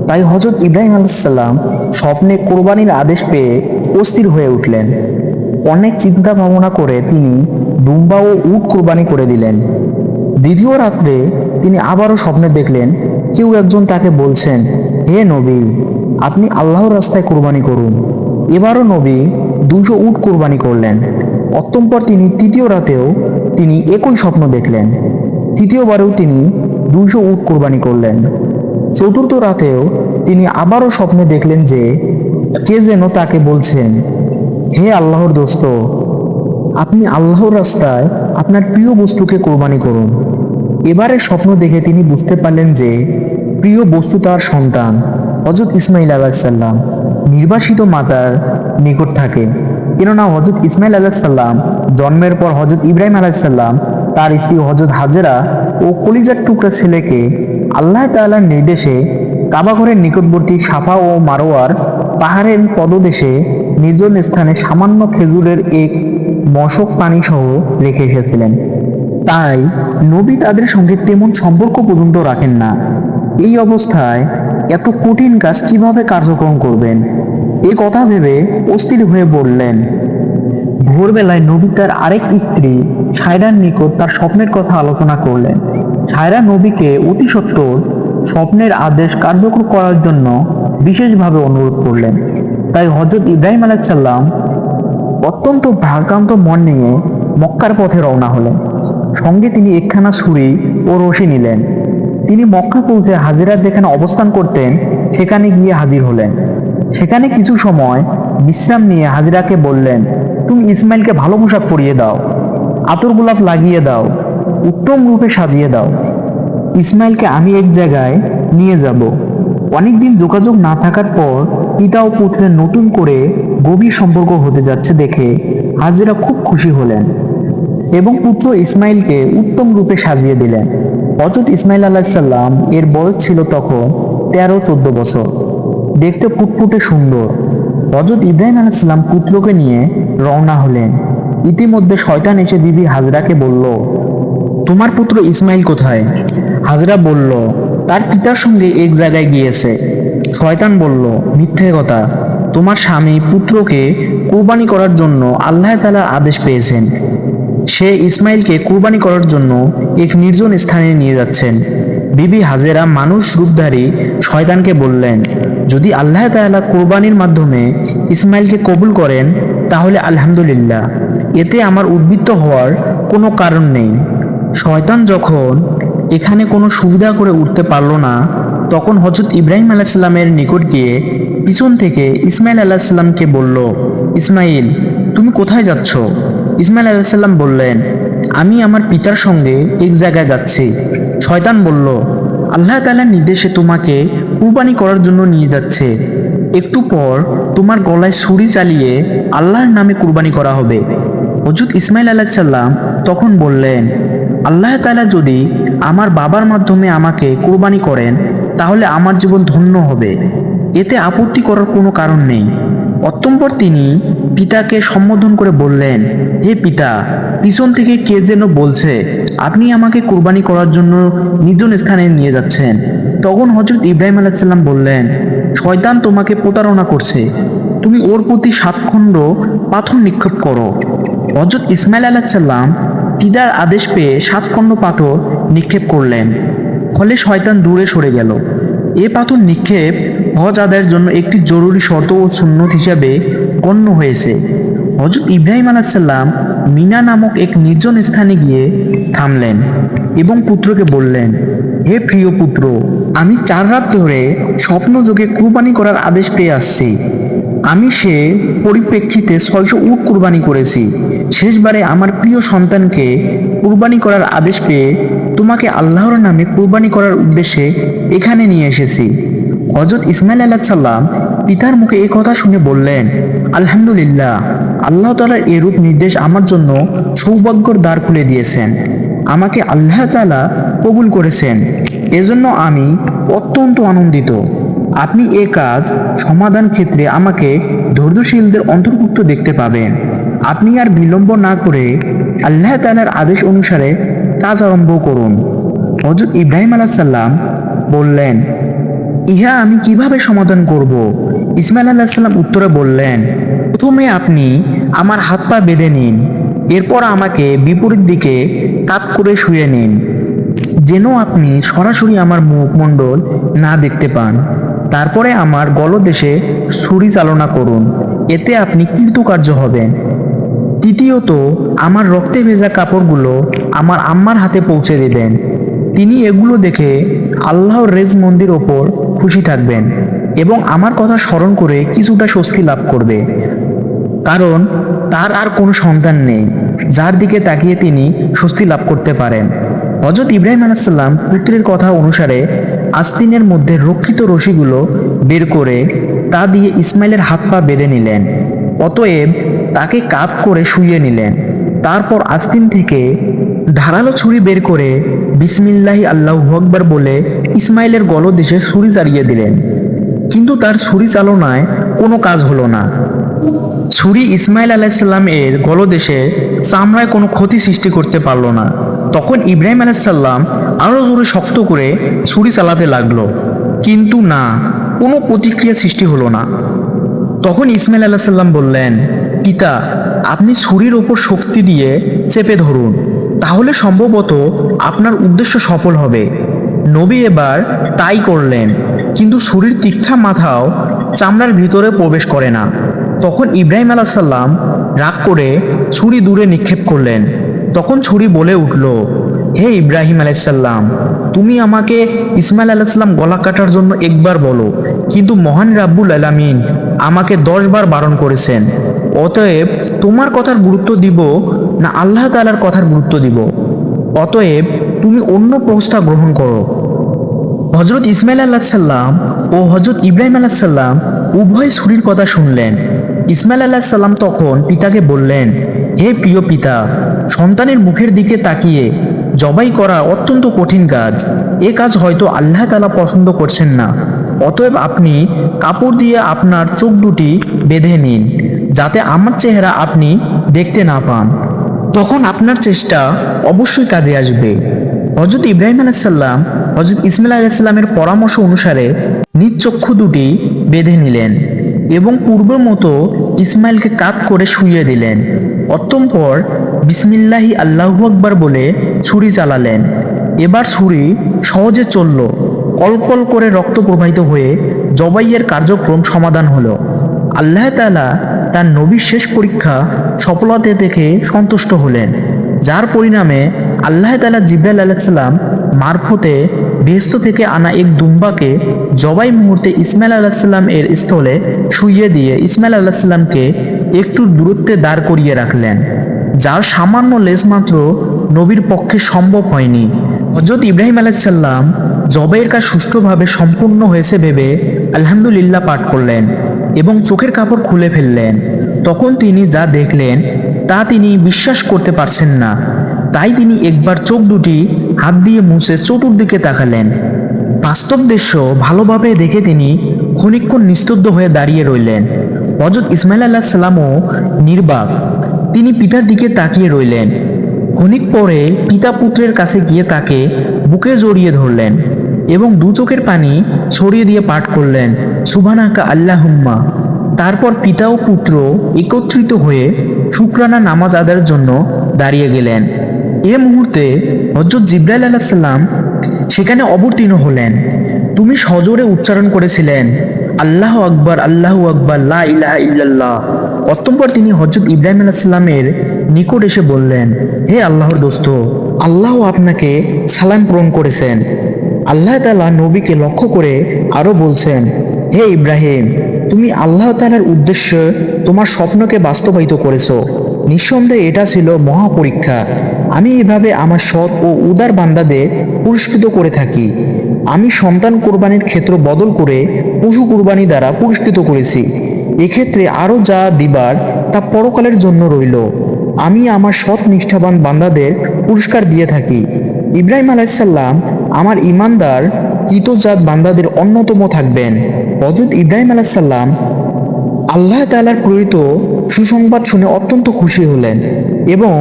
তাই হযরত ইব্রাহিম আলাইহিস সালাম স্বপ্নে কোরবানির আদেশ পেয়ে অস্থির হয়ে উঠলেন। অনেক চিন্তা ভাবনা করে তিনি দুম্বা ও উট কোরবানি করে দিলেন। দ্বিতীয় রাত্রে তিনি আবারও স্বপ্নে দেখলেন কেউ একজন তাকে বলছেন, হে নবী, আপনি আল্লাহর রাস্তায় কোরবানি করুন। এবারও নবী 200 উট কোরবানি করলেন। অতঃপর তিনি তৃতীয় রাতেও তিনি একই স্বপ্ন দেখলেন। তৃতীয়বারেও তিনি 200 উট কোরবানি করলেন। চতুর্থ রাতেও তিনি আবারও স্বপ্নে দেখলেন যে কে যেন তাকে বলছেন, হে আল্লাহর দোস্ত, আপনি আল্লাহর রাস্তায় আপনার প্রিয় বস্তুকে কোরবানি করুন। এবারের স্বপ্ন দেখে তিনি বুঝতে পারলেন যে প্রিয় বস্তু তার সন্তান হযরত ইসমাইল আলাইহিস সালাম নির্বাসিত মাতার নিকট থাকে। কেননা হযরত ইসমাইল আলাইহিস সালাম জন্মের পর হযরত ইব্রাহিম আলাইহিস সালাম তার স্ত্রী হযরত হাজেরা ও কলিজার টুকরা ছেলেকে আল্লাহ তাআলার নির্দেশে কাবাঘরের নিকটবর্তী সাফা ও মারোয়ার পাহাড়ের পদদেশে নির্জন স্থানে সামান্য খেজুরের এক মশক পানি সহ রেখে এসেছিলেন। তাই নবী তাদের সঙ্গে তেমন সম্পর্ক পর্যন্ত রাখেন না। এই অবস্থায় এত কঠিন কাজ কিভাবে কার্যক্রম করবেন, এ কথা ভেবে অস্থির হয়ে পড়লেন। ভোরবেলায় নবী তার আরেক স্ত্রী সায়রার নিকট তার স্বপ্নের কথা আলোচনা করলেন। সায়রা নবীকে অতি সত্বর স্বপ্নের আদেশ কার্যকর করার জন্য বিশেষভাবে অনুরোধ করলেন। তাই হযরত ইব্রাহিম আলাইহিস সালাম অত্যন্ত ভারাক্রান্ত মন নিয়ে মক্কার পথে রওনা হলেন। সঙ্গে তিনি একখানা ছুরি ও রশি নিলেন। তিনি মক্কা পৌঁছে হাজেরা যেখানে অবস্থান করতেন সেখানে গিয়ে হাজির হলেন। সেখানে কিছু সময় বিশ্রাম নিয়ে হাজেরাকে বললেন, তুমি ইসমাইলকে ভালো পোশাক পরিয়ে দাও, আতর গোলাপ লাগিয়ে দাও, উত্তম রূপে সাজিয়ে দাও। ইসমাইলকে আমি এক জায়গায় নিয়ে যাব। অনেকদিন যোগাযোগ না থাকার পর পিতা ও পুত্রের নতুন করে গভীর সম্পর্ক হতে যাচ্ছে দেখে হাজেরা খুব খুশি হলেন এবং পুত্র ইসমাইলকে উত্তম রূপে সাজিয়ে দিলেন। হযরত ইসমাইল আলাইহিস সালাম এর বয়স ছিল তখন 13-14 বছর, দেখতে ফুটফুটে সুন্দর। হযরত ইব্রাহিম আলাইহিস সালাম পুত্রকে নিয়ে রওনা হলেন। ইতিমধ্যে শয়তান এসে বিবি হাজরাকে বলল, তোমার পুত্র ইসমাইল কোথায়? হাজরা বলল, তার পিতার সঙ্গে এক জায়গায় গিয়েছে। শয়তান বলল, মিথ্যে কথা, তোমার স্বামী পুত্রকে কুরবানি করার জন্য আল্লাহ তাআলার আদেশ পেয়েছেন। সে ইসমাইলকে কুরবানি করার জন্য এক নির্জন স্থানে নিয়ে যাচ্ছেন। বিবি হাজেরা মানুষ রূপধারী শয়তানকে বললেন, যদি আল্লাহ তাআলা কুরবানির মাধ্যমে ইসমাইলকে কবুল করেন তাহলে আলহামদুলিল্লাহ, এতে আমার উদ্বৃত্ত হওয়ার কোনো কারণ নেই। শয়তান যখন এখানে কোনো সুবিধা করে উঠতে পারল না, তখন হযরত ইব্রাহিম আলাইহিস সালামের নিকট গিয়ে পিছন থেকে ইসমাইল আলাইহিস সালামকে বলল, ইসমাইল, তুমি কোথায় যাচ্ছ? ইসমাইল আলাইহিস সালাম বললেন, আমি আমার পিতার সঙ্গে এক জায়গায় যাচ্ছি। শয়তান বলল, আল্লাহ তাআলার নির্দেশে তোমাকে কুরবানি করার জন্য নিয়ে যাচ্ছে। একটু পর তোমার গলায় ছুরি চালিয়ে আল্লাহর নামে কুরবানি করা হবে। হযরত ইসমাইল আলাইহিস সালাম তখন বললেন, আল্লাহ তাআলা যদি আমার বাবার মাধ্যমে আমাকে কুরবানি করেন তাহলে আমার জীবন ধন্য হবে, এতে আপত্তি করার কোনো কারণ নেই। অতঃপর তিনি পিতাকে সম্বোধন করে বললেন, হে পিতা, পিছন থেকে কে যেন বলছে আপনি আমাকে কুরবানি করার জন্য নির্জন স্থানে নিয়ে যাচ্ছেন। তখন হযরত ইব্রাহিম আলাইহিস সালাম বললেন, শয়তান তোমাকে প্রতারণা করছে, তুমি ওর প্রতি 7 খণ্ড পাথর নিক্ষেপ করো। হযরত ইসমাইল আলাইহিস সালাম পিতার আদেশ পেয়ে 7 খণ্ড পাথর নিক্ষেপ করলেন, ফলে শয়তান দূরে সরে গেল। এ পাথর নিক্ষেপ হজ আদায়ের জন্য একটি জরুরি শর্ত ও সুন্নত হিসাবে গণ্য হয়েছে। হযরত ইব্রাহিম আলাইহিস সালাম মিনা নামক এক নির্জন স্থানে গিয়ে থামলেন এবং পুত্রকে বললেন, হে প্রিয় পুত্র, আমি 4 রাত ধরে স্বপ্নযোগে কুরবানি করার আদেশ পেয়ে আসছি। আমি সে পরিপ্রেক্ষিতে 600 উট কুরবানি করেছি। শেষবারে আমার প্রিয় সন্তানকে কুরবানি করার আদেশ পেয়ে তোমাকে আল্লাহর নামে কুরবানি করার উদ্দেশ্যে এখানে নিয়ে এসেছি। হযরত ইসমাইল আলাইহিস সালাম পিতার মুখে এই কথা শুনে বললেন, আলহামদুলিল্লাহ, আল্লাহ তাআলার এরূপ নির্দেশ আমার জন্য সৌভাগ্যর দ্বার খুলে দিয়েছেন। আমাকে আল্লাহ তাআলা কবুল করেছেন, এজন্য আমি অত্যন্ত আনন্দিত। আপনি এ কাজ সমাধান ক্ষেত্রে আমাকে ধৈর্যশীলদের অন্তর্ভুক্ত দেখতে পাবেন। আপনি আর বিলম্ব না করে আল্লাহ তাআলার আদেশ অনুসারে কাজ আরম্ভ করুন। হযরত ইব্রাহিম আলাইহিস সালাম বললেন, ইহা আমি কিভাবে সমাধান করব? ইসমাইল আলাইহিস সালাম উত্তরে বললেন, প্রথমে আপনি আমার হাত পা বেঁধে নিন, এরপর আমাকে বিপরীত দিকে কাত করে শুয়ে নিন, যেন আপনি সরাসরি আমার মুখমণ্ডল না দেখতে পান। তারপরে আমার গলদেশে ছুরি চালনা করুন, এতে আপনি কৃতকার্য হবেন। তৃতীয়ত, আমার রক্তে ভেজা কাপড়গুলো আমার আম্মার হাতে পৌঁছে দেবেন। তিনি এগুলো দেখে আল্লাহর রেজমন্দির ওপর খুশি থাকবেন এবং আমার কথা স্মরণ করে কিছুটা স্বস্তি লাভ করবে, কারণ তার আর কোনো সন্তান নেই যার দিকে তাকিয়ে তিনি স্বস্তি লাভ করতে পারেন। হযরত ইব্রাহিম আলাইহিস সালাম পুত্রের কথা অনুসারে আস্তিনের মধ্যে রক্ষিত রশিগুলো বের করে তা দিয়ে ইসমাইলের হাত পা বেঁধে নিলেন। অতএব তাকে কাত করে শুইয়ে নিলেন। তারপর আস্তিন থেকে ধারালো ছুরি বের করে বিসমিল্লাহি আল্লাহু আকবার বলে ইসমাইলের গলদেশে ছুরি চালিয়ে দিলেন, কিন্তু তার ছুরি চালনায় কোনো কাজ হলো না। ছুরি ইসমাইল আলাইহিস সালাম এর গলদেশে চামড়ায় কোনো ক্ষতি সৃষ্টি করতে পারল না। তখন ইব্রাহিম আলাইহিস সালাম আরো জোরে শক্ত করে ছুরি চালাতে লাগলো, কিন্তু না, কোনো প্রতিক্রিয়া সৃষ্টি হলো না। তখন ইসমাইল আলাইহিস সালাম বললেন, পিতা, আপনি ছুরির ওপর শক্তি দিয়ে চেপে ধরুন, তাহলে সম্ভবত আপনার উদ্দেশ্য সফল হবে। নবী এবার তাই করলেন, কিন্তু ছুরির তীক্ষ্ণ মাথাও চামড়ার ভিতরে প্রবেশ করে না। তখন ইব্রাহিম আলাইহিস সালাম রাগ করে ছুরি দূরে নিক্ষেপ করলেন। তখন ছুরি বলে উঠল, হে ইব্রাহিম আলাইহিস সালাম, তুমি আমাকে ইসমাইল আলাইহিস সালাম গলা কাটার জন্য একবার বলো, কিন্তু মহান রাব্বুল আলামিন আমাকে 10 বার বারণ করেছেন। অতএব তোমার কথার গুরুত্ব দিব না আল্লাহ তাআলার কথার গুরুত্ব দিব? অতএব তুমি অন্য প্রস্তাব গ্রহণ করো। হযরত ইসমাইল আলাইহিস সালাম ও হযরত ইব্রাহিম আলাইহিস সালাম উভয় ছুরির কথা শুনলেন। ইসমাইল আলাইহিস সালাম তখন পিতাকে বললেন, হে প্রিয় পিতা, সন্তানের মুখের দিকে তাকিয়ে জবাই করা অত্যন্ত কঠিন কাজ। এ কাজ হয়তো আল্লাহ তাআলা পছন্দ করছেন না। অতএব আপনি কাপড় দিয়ে আপনার চোখ দুটি বেঁধে নিন, যাতে আমার চেহারা আপনি দেখতে না পান। তখন আপনার চেষ্টা অবশ্যই কাজে আসবে। হযরত ইব্রাহিম আলাইহিস সালাম হযরত ইসমাইল আলাইহিস সালামের পরামর্শ অনুসারে নিজ চক্ষু দুটি বেঁধে নিলেন এবং পূর্বের মতো ইসমাইলকে কাত করে শুইয়ে দিলেন। অতঃপর বিসমিল্লাহি আল্লাহু আকবার বলে ছুরি চালালেন। এবার ছুরি সহজে চলল, কলকল করে রক্ত প্রবাহিত হয়ে জবাইয়ের কার্যক্রম সমাধান হলো। আল্লাহ তাআলা তার নবীর শেষ পরীক্ষা সফলতা দেখে সন্তুষ্ট হলেন, যার পরিণামে আল্লাহ তাআলা জিবরাইল আলাইহিস সালাম মারফতে বেহেশত থেকে আনা এক দুম্বাকে জবাই মুহূর্তে ইসমাইল আলাইহিস সালাম এর স্থলে শুইয়ে দিয়ে ইসমাইল আলাইহিস সালামকে একটু দূরত্বে দাঁড় করিয়ে রাখলেন, যার সামান্য লেজ মাত্র নবীর পক্ষে সম্ভব হয়নি। হযরত ইব্রাহিম আলাইহিস সালাম জবাইয়ের কাজ সুষ্ঠুভাবে সম্পূর্ণ হয়েছে ভেবে আলহামদুলিল্লাহ পাঠ করলেন এবং চোখের কাপড় খুলে ফেললেন। তখন তিনি যা দেখলেন তা তিনি বিশ্বাস করতে পারছেন না। তাই তিনি একবার চোখ দুটি হাত দিয়ে মুছে চতুর্দিকে তাকালেন। বাস্তব দৃশ্য ভালোভাবে দেখে তিনি ক্ষণিকক্ষণ নিস্তব্ধ হয়ে দাঁড়িয়ে রইলেন। হযরত ইসমাইল আলাইহিস সালামও নির্বাক, তিনি পিতার দিকে তাকিয়ে রইলেন। ক্ষণিক পরে পিতা পুত্রের কাছে গিয়ে তাকে বুকে জড়িয়ে ধরলেন এবং দু চোখের পানি ছড়িয়ে দিয়ে পাঠ করলেন সুবহানাকা আল্লাহুম্মা। তারপর পিতা ও পুত্র একত্রিত হয়ে শুকরানা নামাজ আদায়ের জন্য দাঁড়িয়ে গেলেন। এ মুহূর্তে হযরত জিবরাইল আলাইহিস সালাম সেখানে অবতীর্ণ হলেন। তুমি সজোরে উচ্চারণ করেছিলেন আল্লাহু আকবার লা ইলাহা ইল্লাল্লাহ। অতঃপর তিনি হযরত ইব্রাহিম আলাইহিস সালামের নিকট এসে বললেন, হে আল্লাহর দোস্ত, আল্লাহ আপনাকে সালাম প্রেরণ করেছেন। আল্লাহ তাআলা নবীকে লক্ষ্য করে আরো বলছেন, হে ইব্রাহিম, তুমি আল্লাহ তাআলার উদ্দেশ্যে তোমার স্বপ্নকে বাস্তবায়িত করেছো। নিঃসন্দেহে এটা ছিল মহা পরীক্ষা। আমি এভাবে আমার সৎ ও উদার বান্দাদের পুরস্কৃত করে থাকি। আমি সন্তান কোরবানির ক্ষেত্র বদল করে পশু কোরবানি দ্বারা পুরস্কৃত করেছি। এক্ষেত্রে আরও যা দিবার তা পরকালের জন্য রইল। আমি আমার সৎ নিষ্ঠাবান বান্দাদের পুরস্কার দিয়ে থাকি। ইব্রাহিম আলাইহিস সালাম আমার ইমানদার কৃতজাত বান্দাদের অন্যতম থাকবেন। হযরত ইব্রাহিম আলাইহিস সালাম আল্লাহ তাআলার প্রেরিত সুসংবাদ শুনে অত্যন্ত খুশি হলেন এবং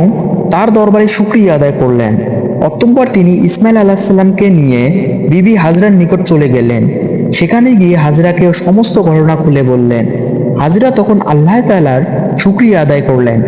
তার দরবারে শুকরিয়া আদায় করলেন। অতঃপর তিনি ইসমাইল আলাইহিস সালামকে নিয়ে বিবি হাজরার নিকট চলে গেলেন। সেখানে গিয়ে হাজরাকে সমস্ত ঘটনা খুলে বললেন। হাজরা তখন আল্লাহ তাআলার শুকরিয়া আদায় করলেন